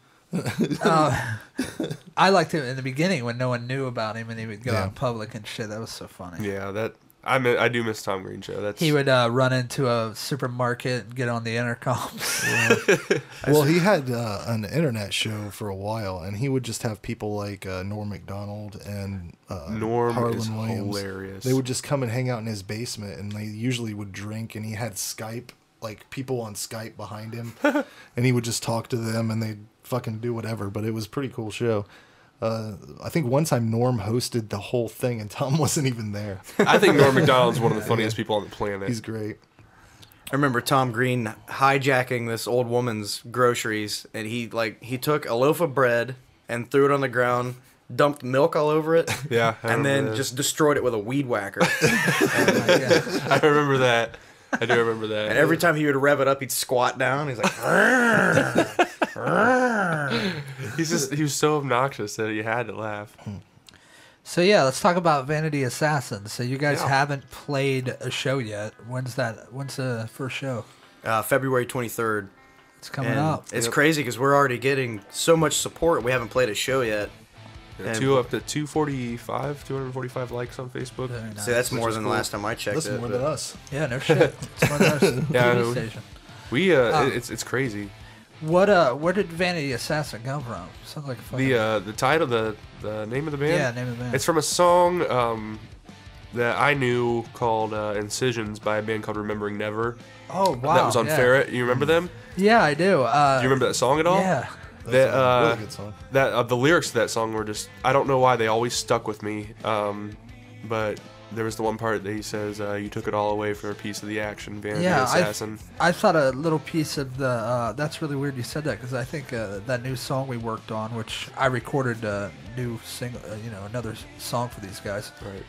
I liked him in the beginning when no one knew about him and he would go out in public and shit. That was so funny. Yeah, I do miss Tom Green show. He would run into a supermarket and get on the intercoms. Well, he had an internet show for a while, and he would just have people like Norm Macdonald and Norm Harlan is Williams. hilarious. They would just come and hang out in his basement, and they usually would drink, and he had Skype, like people on Skype behind him, and he would just talk to them, and they'd fucking do whatever. But it was a pretty cool show. I think one time Norm hosted the whole thing and Tom wasn't even there. I think Norm Macdonald's one of the funniest people on the planet. He's great. I remember Tom Green hijacking this old woman's groceries, and he took a loaf of bread and threw it on the ground, dumped milk all over it, Yeah, and then just destroyed it with a weed whacker. I remember that. I do remember that. And every time he would rev it up, he'd squat down. He's like, "Arrgh." he was so obnoxious that you had to laugh. So yeah, let's talk about Vanity Assassin. So you guys haven't played a show yet. When's the first show? February 23rd. It's coming And up. It's crazy because we're already getting so much support. We haven't played a show yet. Yeah, And- up to 245 likes on Facebook. Very nice. See, that's more is than cool. the last time I checked That's it. more but- than us. Yeah, no shit. It's one of those Yeah, I TV know. station. We it's crazy. Where did Vanity Assassin come from? Sounds like a fucking The title, the name of the band. yeah, name of the band. It's from a song that I knew called Incisions by a band called Remembering Never. Oh wow, That was on yeah. Ferret. You remember them? Yeah, I do. Do you remember that song at all? Yeah. That's That, a really good song. The lyrics to that song were just, I don't know why they always stuck with me, but there was the one part that he says, you took it all away for a piece of the action, Vanity Assassin. I thought a little piece of the. That's really weird you said that because I think that new song we worked on, which I recorded a new single, another song for these guys. Right.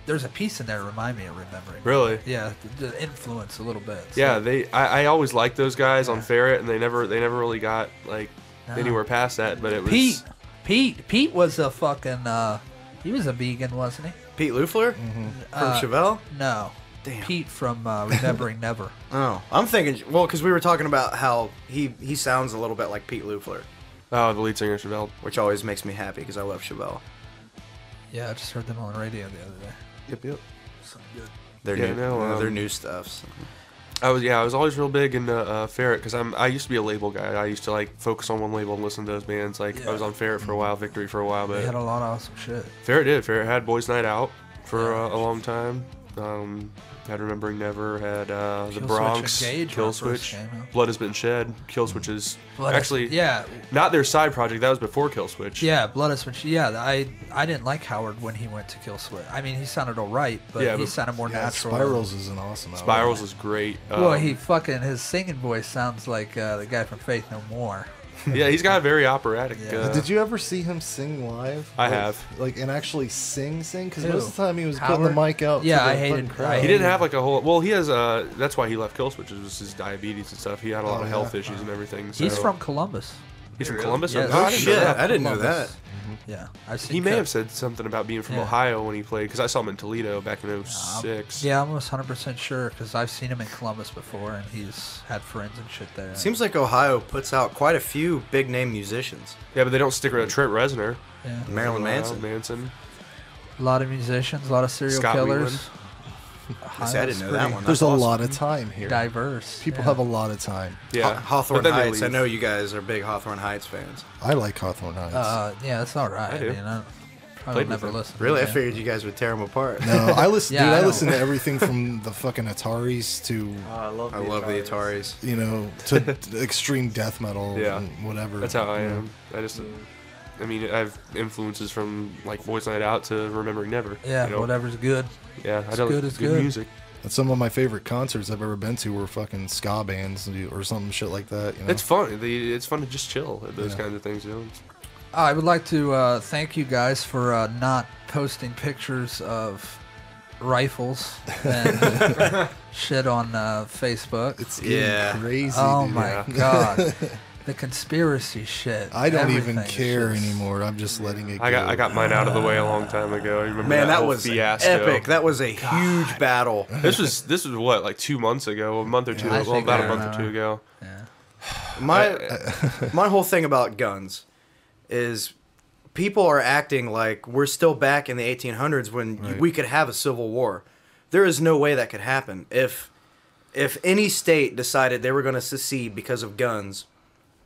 There's a piece in there to remind me of Remembering. Really? Yeah, the influence a little bit. So, Yeah, I always liked those guys on Ferret, and they never really got like No. anywhere past that. But it was Pete was a fucking. He was a vegan, wasn't he? Pete Loeffler from Chevelle? No. Damn. Pete from Remembering Never. Oh, I'm thinking. Well, because we were talking about how he sounds a little bit like Pete Loeffler, the lead singer of Chevelle. which always makes me happy because I love Chevelle. Yeah, I just heard them on the radio the other day. Yep. Something good. Their Yeah, new, no, their new stuff. So. I was always real big into Ferret because I used to be a label guy. I used to like focus on one label and listen to those bands. Like I was on Ferret for a while, Victory for a while, They had but a lot of awesome shit. Ferret had Boys Night Out for a long time. Had Remembering Never, had the Switch Bronx, Engage Kill when it first Switch, came out. Blood Has Been Shed. Kill Switch is actually Yeah, not their side project. That was before Kill Switch. yeah, Blood has been. Yeah, I didn't like Howard when he went to Kill Switch. I mean, he sounded alright, but Yeah, he but- sounded more Yeah, natural. Spirals is an awesome album. Spirals is great. Well, his singing voice sounds like the guy from Faith No More. Yeah, he's got a very operatic. Yeah. Did you ever see him sing live? I Like- have. and actually sing? Because Who? most of the time he was putting the Howard? mic out. Yeah, to the I hated- fucking crowd. I He didn't have like a whole. Well, he has. That's why he left Kill Switch. It was his diabetes and stuff. He had a lot Oh, of yeah. health issues and everything. So. He's from Columbus. He's from Columbus. Yeah, Oh, I oh, didn't know Shit, that. I didn't know Columbus. that. Yeah, I've seen. He may Cut. have said something about being from Yeah. Ohio when he played because I saw him in Toledo back in '06. Yeah, I'm almost 100% sure because I've seen him in Columbus before, and he's had friends and shit there. Seems like Ohio puts out quite a few big name musicians. Yeah, but they don't stick around. Trent Reznor, Yeah. Marilyn Manson. Manson. A lot of musicians, a lot of serial Scott killers. See, I didn't know that one. There's That's a awesome. lot of time here. Diverse. People yeah. have a lot of time. Yeah, Hawthorne but then they Heights. I leave. know you guys are big Hawthorne Heights fans. I like Hawthorne Heights. Yeah, that's all right. I do. mean, I Played would with never them. listen. Really, I Yeah. figured you guys would tear them apart. no, I listen. Yeah, dude, I I don't- listen to everything from the fucking Ataris to I love I love the Ataris. to extreme death metal. Yeah. and whatever. That's how I you know. am. I mean, I have influences from like Boys Night Out to Remembering Never. Yeah, you know? whatever's good. Yeah, I It's don't. good, it's good. music. And some of my favorite concerts I've ever been to were fucking ska bands or something shit like that. You know? It's fun. It's fun to just chill at those Yeah. kinds of things. You know. I would like to thank you guys for not posting pictures of rifles and shit on Facebook. It's getting crazy. Oh dude. my god. The conspiracy shit. I don't even everything. care It's just- anymore. I'm just letting it go. I got mine out of the way a long time ago. I remember Man, that whole was fiasco. epic. That was a huge battle. This was what, like 2 months ago, a month or two, I well, think about I a month or remember. two ago. My my whole thing about guns is people are acting like we're still back in the 1800s when we could have a civil war. There is no way that could happen. If any state decided they were going to secede because of guns,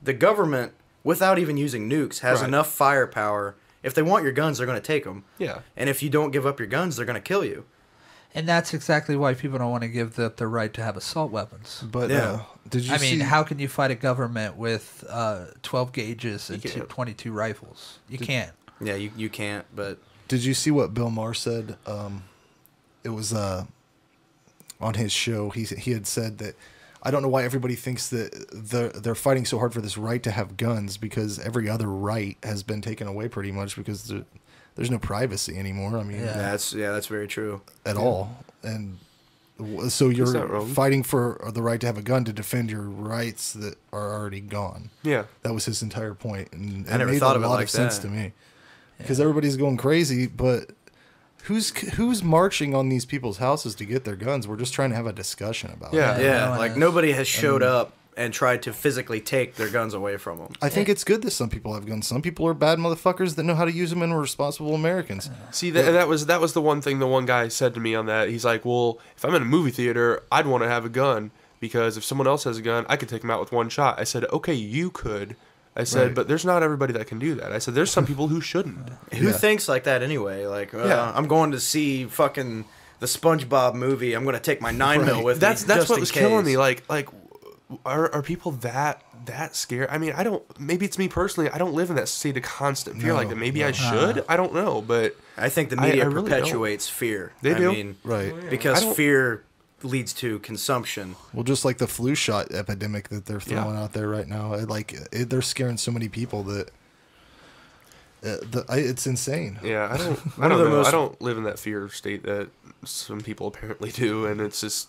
the government, without even using nukes, has Right. enough firepower. If they want your guns, they're going to take them. Yeah. And if you don't give up your guns, they're going to kill you. And that's exactly why people don't want to give up the right to have assault weapons. But Yeah. did you I mean, see? how can you fight a government with 12 gauges and can't. 22 rifles? You can't. Yeah, you can't, but... Did you see what Bill Maher said? It was on his show. He had said that I don't know why everybody thinks that they're fighting so hard for this right to have guns, because every other right has been taken away pretty much, because there's no privacy anymore. I mean, Yeah. That's very true. at all. And so not you're wrong. fighting for the right to have a gun to defend your rights that are already gone. Yeah. That was his entire point, and I never it made thought a of it lot like of sense that. to me, because everybody's going crazy. But who's marching on these people's houses to get their guns? We're just trying to have a discussion about Yeah. it. Yeah, no one like is. nobody has showed up and tried to physically take their guns away from them. I think it's good that some people have guns. Some people are bad motherfuckers that know how to use them and are responsible Americans. See, that was the one thing the one guy said to me on that. He's like, well, if I'm in a movie theater, I'd want to have a gun, because if someone else has a gun, I could take them out with one shot. I said, okay, you could. I said, Right. but there's not everybody that can do that. I said, there's some people who shouldn't. Who Yeah. thinks like that anyway? Like, Yeah. I'm going to see fucking the SpongeBob movie. I'm going to take my 9mm with That's me. just what in was killing case. me. Like, are people that scared? I mean, I don't. Maybe it's me personally. I don't live in that state of constant fear like that. Maybe I should. I don't know, but I think the I media really perpetuates fear. They I do. mean, Right. because I don't- fear leads to consumption. Well, just like the flu shot epidemic that they're throwing out there right now, they're scaring so many people that it's insane. yeah, I don't. I One don't of the know. most- I don't live in that fear state that some people apparently do, and it's just.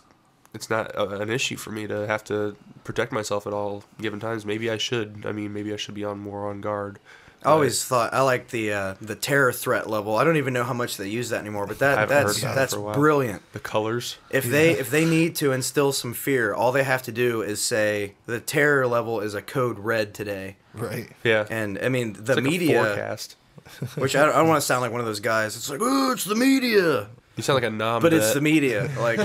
It's not an issue for me to have to protect myself at all given times. Maybe I should. I mean, maybe I should be more on guard. I always thought I like the terror threat level. I don't even know how much they use that anymore, but I haven't that's heard that that's for a while. brilliant. The colors. If they need to instill some fear, all they have to do is say the terror level is a code red today. Right. Yeah. And I mean the It's like a media, forecast. which I don't want to sound like one of those guys. It's like, oh, it's the media, You sound like a nom. but it's the media. Like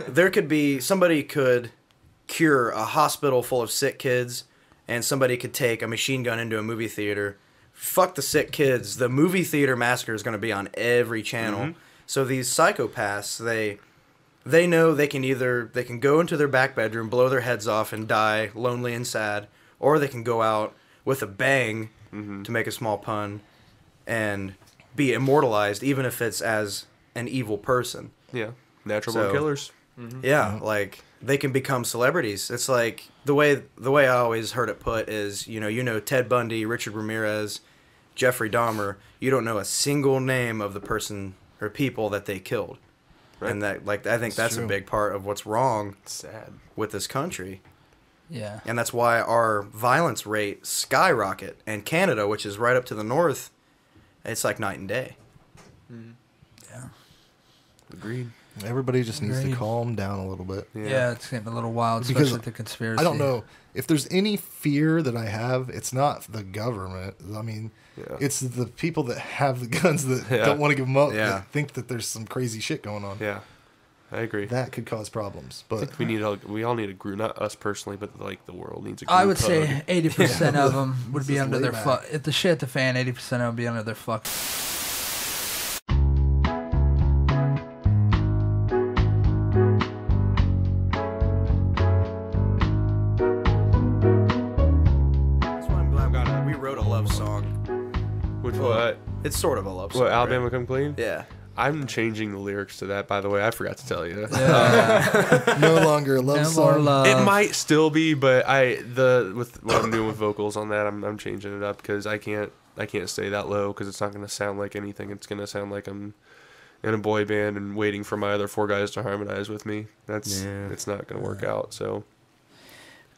there could be somebody could cure a hospital full of sick kids, and somebody could take a machine gun into a movie theater. Fuck the sick kids. The movie theater massacre is going to be on every channel. So these psychopaths, they know they can go into their back bedroom, blow their heads off, and die lonely and sad, or they can go out with a bang, to make a small pun, and be immortalized, even if it's as an evil person. Yeah. Natural born So- killers. Yeah, like they can become celebrities. It's like the way I always heard it put is, you know Ted Bundy, Richard Ramirez, Jeffrey Dahmer. You don't know a single name of the person or people that they killed. Right. And that, like, I think that's a true. big part of what's wrong It's sad. with this country. Yeah. And that's why our violence rate skyrocket. And Canada, which is right up to the north, it's like night and day. Yeah. Agreed. Everybody just needs to Agreed. calm down a little bit. Yeah, it's getting a little wild, Because especially with the conspiracy. I don't know if there's any fear that I have. It's not the government. I mean, Yeah. it's the people that have the guns that Yeah. don't want to give them up. Yeah. That think that there's some crazy shit going on. Yeah. I agree. That could cause problems. But We all need a group, not us personally, but like the world needs a group I would hug. say 80% of them would This be is under way their back. fuck. If the shit the fan, 80% of them would be under their fuck. That's why I'm glad we wrote a love song. Which what? It's sort of a love song. What, Alabama right? Come Clean? Yeah. I'm changing the lyrics to that, by the way. I forgot to tell you. no longer a love No song. more love. It might still be, but with what I'm doing with vocals on that, I'm changing it up because I can't. I can't stay that low because it's not going to sound like anything. It's going to sound like I'm in a boy band and waiting for my other 4 guys to harmonize with me. It's not going to work out. So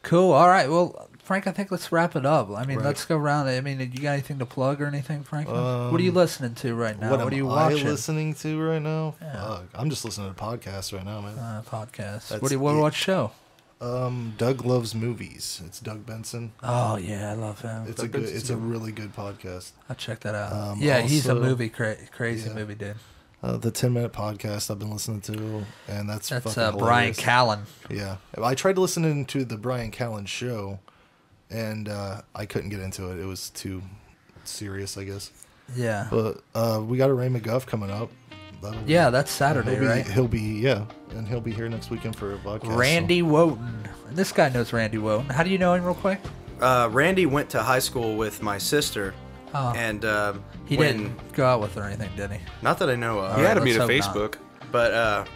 Cool. All right. Well, Frank, I think let's wrap it up. I mean, Right. let's go around. I mean, you got anything to plug or anything, Frank? What are you listening to right now? What are you am I watching? listening to right now? Yeah. Fuck, I'm just listening to podcasts right now, man. Podcast. That's What show? Doug Loves Movies. It's Doug Benson. Oh yeah, I love him. It's a good. It's a really good podcast. I'll check that out. Yeah, he's a also- movie crazy movie dude. The 10-minute podcast I've been listening to, and that's fucking Brian hilarious. Callen. Yeah, I tried listening to the Brian Callen show, and I couldn't get into it. It was too serious, I guess. Yeah. But we got a Ray McGuff coming up. Yeah, that's Saturday, right? He'll be here next weekend for a podcast. Randy Wotan. This guy knows Randy Wotan. How do you know him, real quick? Randy went to high school with my sister, and He didn't go out with her or anything, did he? Not that I know of. he had let's me to hope not. Facebook. But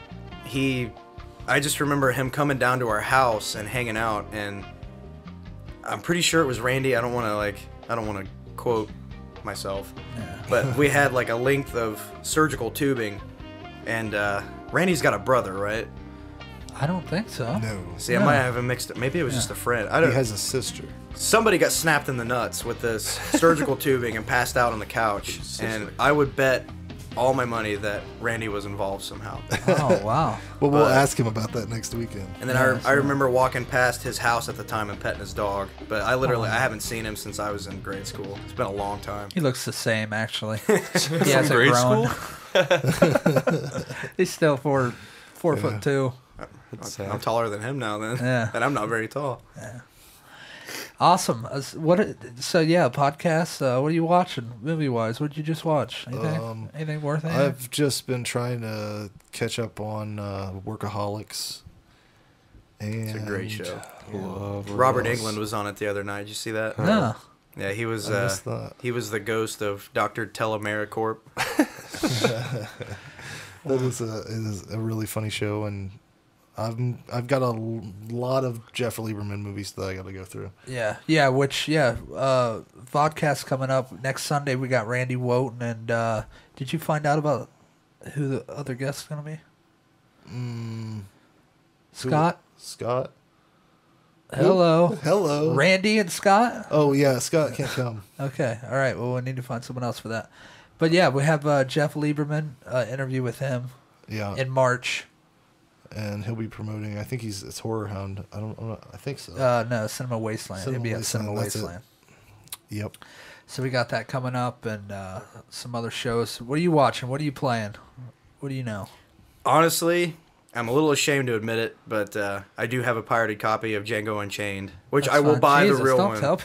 I just remember him coming down to our house and hanging out, and I'm pretty sure it was Randy. I don't want to quote myself, but we had like a length of surgical tubing, and Randy's got a brother, right? I don't think so. No, See, I might have him mixed up. Maybe it was just a friend. I don't. he has a sister. Somebody got snapped in the nuts with this surgical tubing and passed out on the couch, and I would bet all my money that Randy was involved somehow. Oh wow. Well, we'll ask him about that next weekend. And then I remember walking past his house at the time and petting his dog, but I haven't seen him since I was in grade school. It's been a long time. He looks the same, actually. He From hasn't grade grown. school? He's still 4'2". I'm taller than him now, then. Yeah. And I'm not very tall. Awesome. Podcasts. What are you watching, movie wise? What did you just watch? Anything worth it? I've just been trying to catch up on Workaholics. And It's a great show. Love Robert else? England was on it the other night. Did you see that? No. Yeah, he was. I missed that. He was the ghost of Dr. Telemericorp. It is a really funny show, and I've got a lot of Jeff Lieberman movies that I got to go through. Vodcast coming up next Sunday. We got Randy Wotan, and did you find out about who the other guest is gonna be? Scott. Scott. Hello. Hello. Randy and Scott. Oh yeah, Scott can't come. Okay. All right. Well, we need to find someone else for that. But yeah, we have Jeff Lieberman interview with him Yeah, in March. and he'll be promoting. I think it's Horror Hound. I think so. No, Cinema Wasteland. Cinema He'll be at Wasteland, Cinema that's it. Wasteland. Yep. So we got that coming up, and some other shows. What are you watching? What are you playing? What do you know? Honestly, I'm a little ashamed to admit it, but I do have a pirated copy of Django Unchained, which That's I will fine. buy Jesus, the real don't one. Tell me.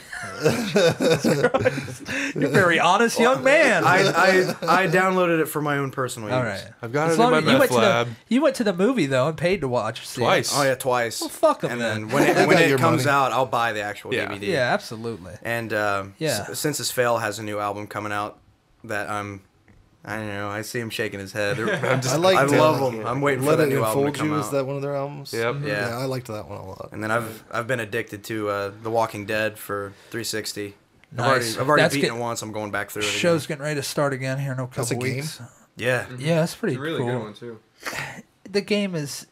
You're a very honest young man. I downloaded it for my own personal use. All right. I've got As it in long my as you meth went to lab. you went to the movie though and paid to watch. See it. Twice. Oh yeah, twice. Well, fuck 'em And then. then when They got it your comes money. out, I'll buy the actual Yeah. DVD. Yeah, absolutely. And Yeah. Census Fail has a new album coming out that I don't know. I see him shaking his head. I like. I love them. I'm waiting for Let the It new album to Unfold come You. out. Is that one of their albums? Yep. Yeah. I liked that one a lot. And then I've been addicted to The Walking Dead for 360. Nice. I've already That's beaten get- it once. I'm going back through it. Show's getting ready to start again here in a couple That's a game? weeks. Yeah. Yeah, that's pretty It's a really cool. good one too. The game is.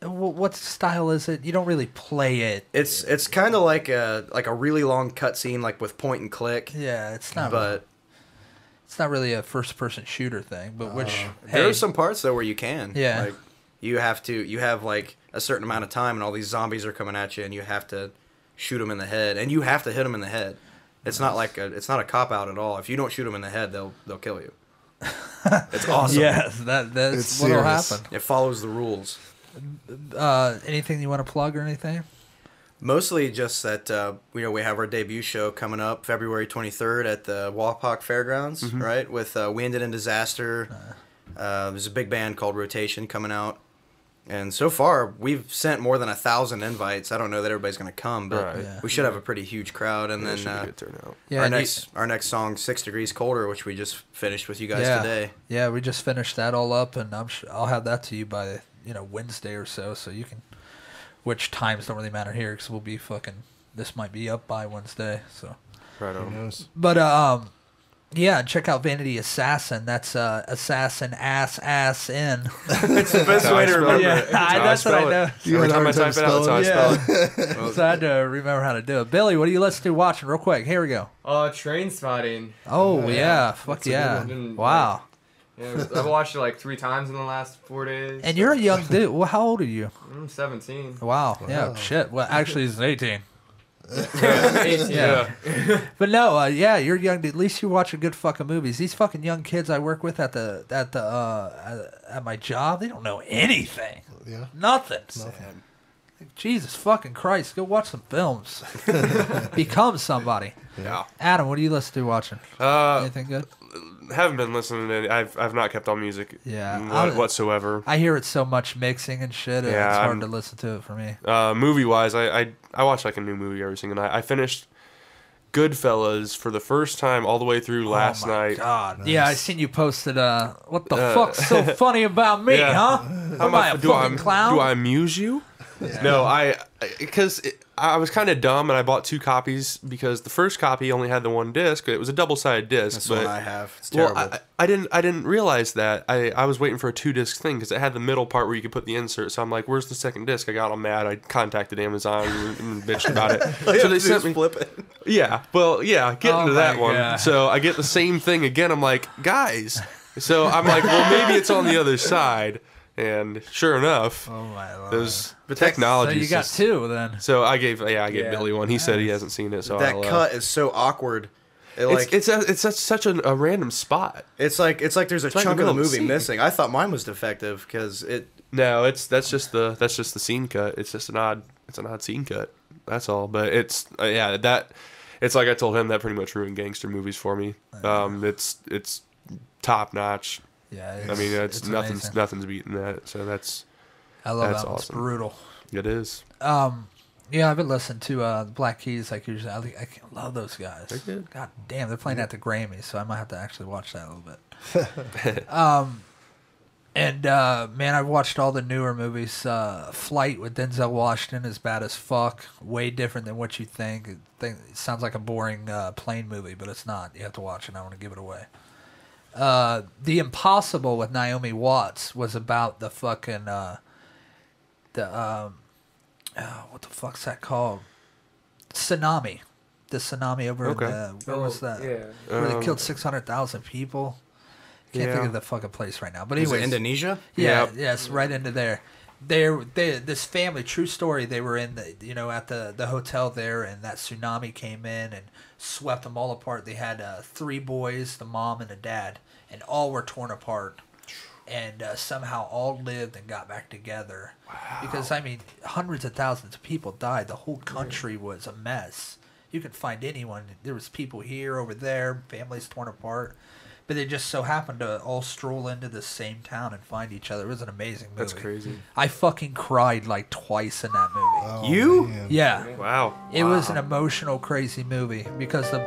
What style is it? You don't really play it. It's kind of like a really long cutscene, like with point and click. Yeah, it's not. But It's not really a first-person shooter thing. But there hey, are some parts though where you can. Yeah. Like you have like a certain amount of time, and all these zombies are coming at you, and you have to shoot them in the head, and you have to hit them in the head. It's not like it's not a cop out at all. If you don't shoot them in the head, they'll kill you. It's awesome. Yes, that's It's what'll serious. happen. It follows the rules. Anything you want to plug or anything? Mostly just that we have our debut show coming up February 23rd at the Wapak Fairgrounds, right? With We Ended in Disaster. There's a big band called Rotation coming out. And so far, we've sent more than 1,000 invites. I don't know that everybody's going to come, but Right. Yeah. we should have a pretty huge crowd. And That then should be a good turnout. Yeah, our and next song, 6 Degrees Colder, which we just finished with you guys yeah, today. Yeah, we just finished that all up, and I'll have that to you by Wednesday or so you can. Which times don't really matter here because we'll be fucking. This might be up by Wednesday, so. Right Who on. knows? But Yeah, check out Vanity Assassin. That's assassin ass in. It's the best way to remember Yeah, it. that's what I know. Every time I type it out, that's how I spell it. So I had to remember how to do it. Billy, what are you listening to watching real quick? Here we go. Train Spotting. Oh, yeah. Fuck That's a yeah. good one. Wow. Yeah, I've watched it like 3 times in the last 4 days. And you're a young dude. Well, how old are you? I'm 17. Wow. Yeah, shit. Well, actually, he's 18. 18. Yeah. But no, yeah, you're young. At least you're watching good fucking movies. These fucking young kids I work with at my job, they don't know anything. Yeah. Nothing. Jesus fucking Christ, go watch some films. Become somebody. Yeah. Adam, what are you listening to watching? Anything good? Haven't been listening to any. I've not kept on music whatsoever. I hear it's so much mixing and shit. Yeah, It's hard to listen to it for me. Movie wise, I watch like a new movie every single night. I finished Goodfellas for the first time all the way through last night. God. Nice. Yeah, I seen you posted. What the fuck's so funny about me, huh? Am I a fucking clown? Do I amuse you? Yeah. No, because I was kind of dumb and I bought 2 copies because the first copy only had the 1 disc. It was a double-sided disc. That's but, what I have. It's terrible. Well, I didn't realize that. I was waiting for a 2-disc thing because it had the middle part where you could put the insert. So I'm like, where's the second disc? I got all mad. I contacted Amazon and bitched about it. So they sent me. Flip it. Yeah. Well, yeah. Get into that one. God. So I get the same thing again. I'm like, guys. So I'm like, well, maybe it's on the other side. And sure enough, Oh my Lord. those technology. So you got 2 then. So I gave Billy one. He said he hasn't seen it. So That cut is so awkward. It's such a random spot. It's like there's a like chunk the of the middle of the movie scene. missing. I thought mine was defective because it. No, that's just the scene cut. It's just an odd scene cut. That's all. But it's it's like I told him that pretty much ruined gangster movies for me. It's top notch. Yeah, I mean, it's amazing. nothing's beating that. So I love that's that. It's awesome. brutal. It is. Yeah, I've been listening to the Black Keys. Like usually, I love those guys. They're good. God damn, they're playing at the Grammys, so I might have to actually watch that a little bit. Man, I've watched all the newer movies. Flight with Denzel Washington is bad as fuck. Way different than what you think. It sounds like a boring plane movie, but it's not. You have to watch it. I don't want to give it away. The Impossible with Naomi Watts was about the fucking what the fuck's that called? Tsunami. The tsunami over in where was that? Yeah. Where they killed 600,000 people. Can't think of the fucking place right now. But Was anyways, it Indonesia? yeah, Yep. yes, right into there. This family, true story. They were in at the hotel there, and that tsunami came in and swept them all apart. They had 3 boys, the mom and the dad, and all were torn apart. And somehow all lived and got back together. Wow. Because I mean, hundreds of thousands of people died. The whole country was a mess. You could find anyone. There was people here, over there, families torn apart. But they just so happened to all stroll into the same town and find each other. It was an amazing movie. That's crazy. I fucking cried like twice in that movie. Oh, You? man. Yeah. Wow. It was an emotional, crazy movie because the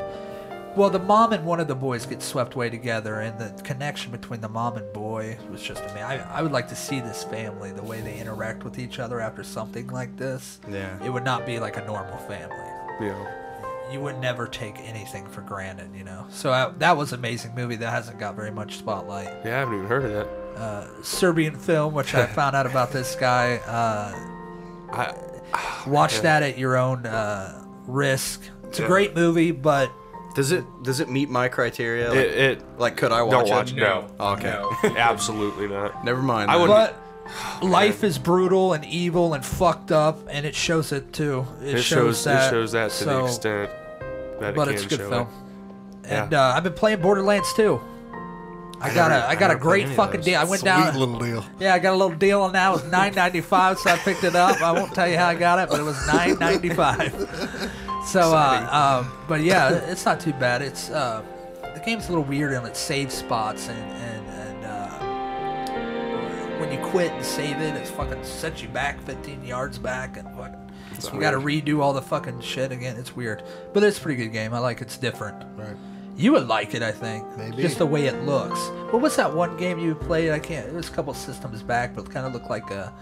mom and one of the boys get swept away together, and the connection between the mom and boy was just amazing. I would like to see this family, the way they interact with each other after something like this. Yeah. It would not be like a normal family. Yeah. You would never take anything for granted, So that was an amazing movie that hasn't got very much spotlight. Yeah, I haven't even heard of that. Serbian film, which I found out about this guy. Watch that at your own risk. It's a great movie, but Does it meet my criteria? Could I Don't watch watch it? it. No. Okay. No. Absolutely not. Never mind. I then. wouldn't- But life is brutal and evil and fucked up, and it shows it too. It shows that to the extent that but it it's can a good show film. it. And I've been playing Borderlands 2. I got a never great played any of fucking those. deal. I went Sweet down. little deal. Yeah, I got a little deal on that. It was $9.95, so I picked it up. I won't tell you how I got it, but it was $9.95. So, but yeah, it's not too bad. It's the game's a little weird on its save spots, and when you quit and save it, it fucking sets you back 15 yards back, and fucking you got to redo all the fucking shit again. It's weird, but it's a pretty good game. I like it's different. Right. You would like it, I think. Maybe. Just the way it looks. What was that one game you played? I can't. It was a couple systems back, but it kind of looked like a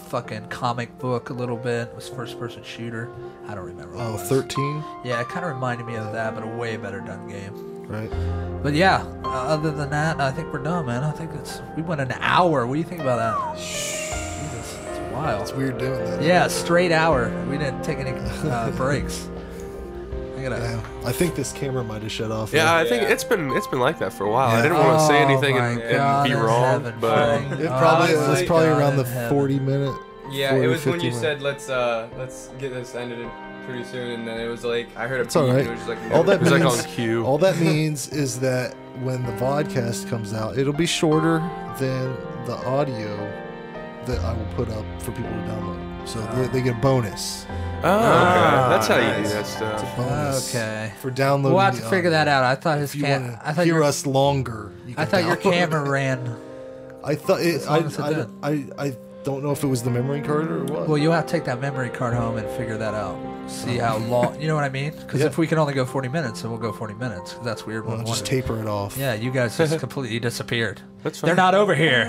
fucking comic book a little bit. It was first-person shooter. I don't remember. What it was. 13? Yeah, it kind of reminded me of that, but a way better done game. Right. But yeah, other than that, I think we're done, man. I think we went an hour. What do you think about that? Jesus, it's wild. It's weird doing that. Yeah, straight hour. We didn't take any breaks. Yeah. I think this camera might have shut off. Yeah, I think it's been like that for a while. I didn't want to say anything and be wrong, but It was probably around the 40-minute. Yeah, 40, it was when you 50 said let's get this ended pretty soon, and then it was like I heard a It's all beep, right. and it was just like All that it was like means, on cue. all that means is that when the vodcast comes out, it'll be shorter than the audio that I will put up for people to download. So they get a bonus. Oh, okay. That's how you do that It's stuff. a bonus. Okay. For downloading. We'll have to the figure audio. that out. I thought his If you cam. want I to thought hear your, us longer, you I can thought your download. camera ran. I thought it. As long as it did. I don't know if it was the memory card or what. Well, you'll have to take that memory card home and figure that out. See how long. You know what I mean? Because Yeah. if we can only go 40 minutes, then we'll go 40 minutes. 'Cause that's weird. Well, when just one- taper it off. Yeah, you guys just completely disappeared. That's fine. They're not over here.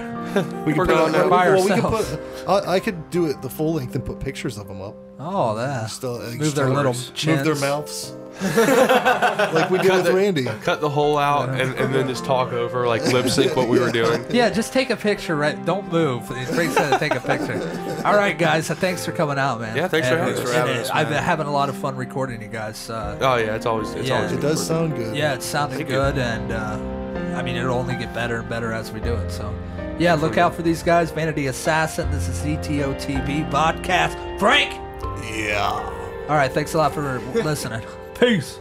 We We're could going put, now. by well, we could ourselves. put. I could do it the full length and put pictures of them up. Oh, that. Still, Move their little chins. move their mouths. Like we did with Randy. Cut the hole out and then just talk over, like lip sync what we were doing. Yeah, just take a picture, right? Don't move. Frank said to take a picture. All right, guys. Thanks for coming out, man. Yeah, thanks for having us. Thanks for having us, I've been man. having a lot of fun recording you guys. Oh yeah, it's always Yeah. It does sound good. Yeah, it sounded Thank you. good, and I mean, it'll only get better and better as we do it. So, yeah, look out for these guys. Vanity Assassin. This is ETOTB podcast. Frank. Yeah. All right, thanks a lot for listening. Peace.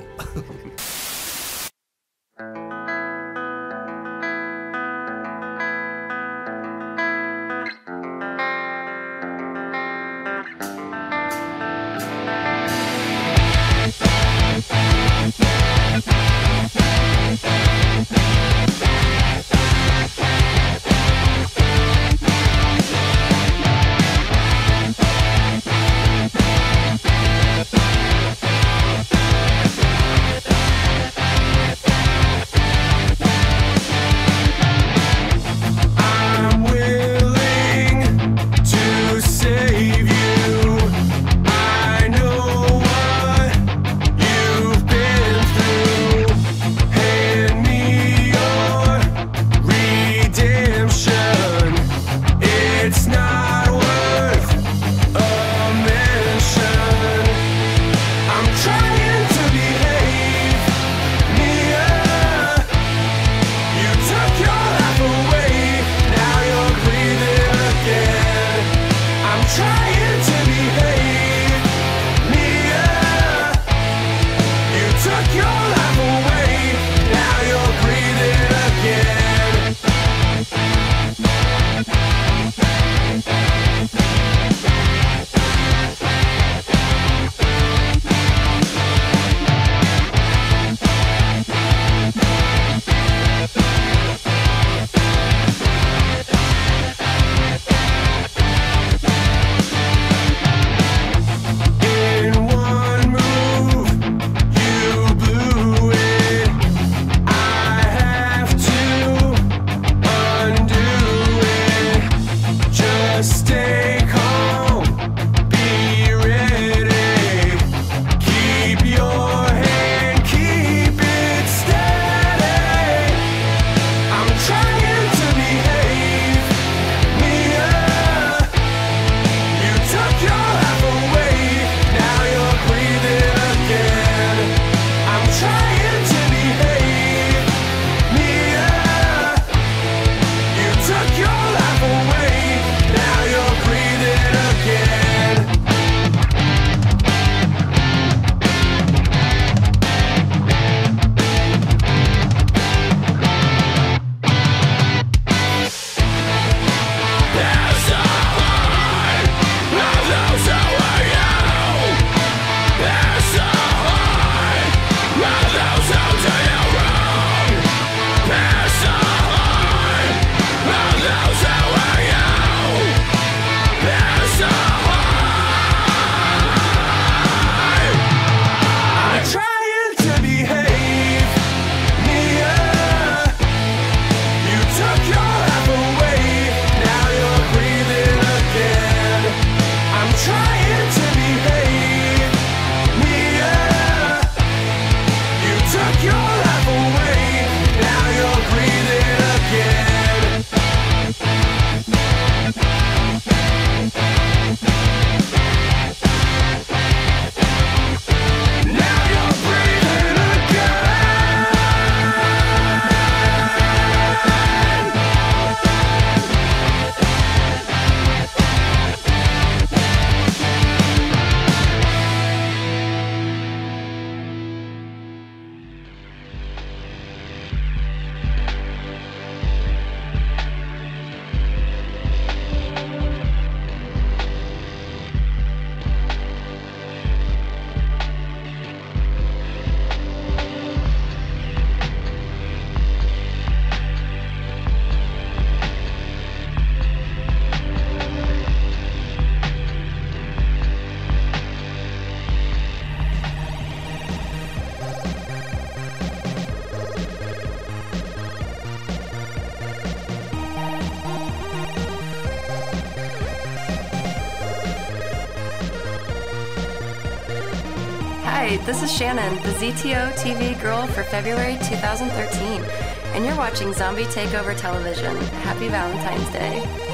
Hi, this is Shannon, the ZTO TV girl for February 2013, and you're watching Zombie Takeover Television. Happy Valentine's Day.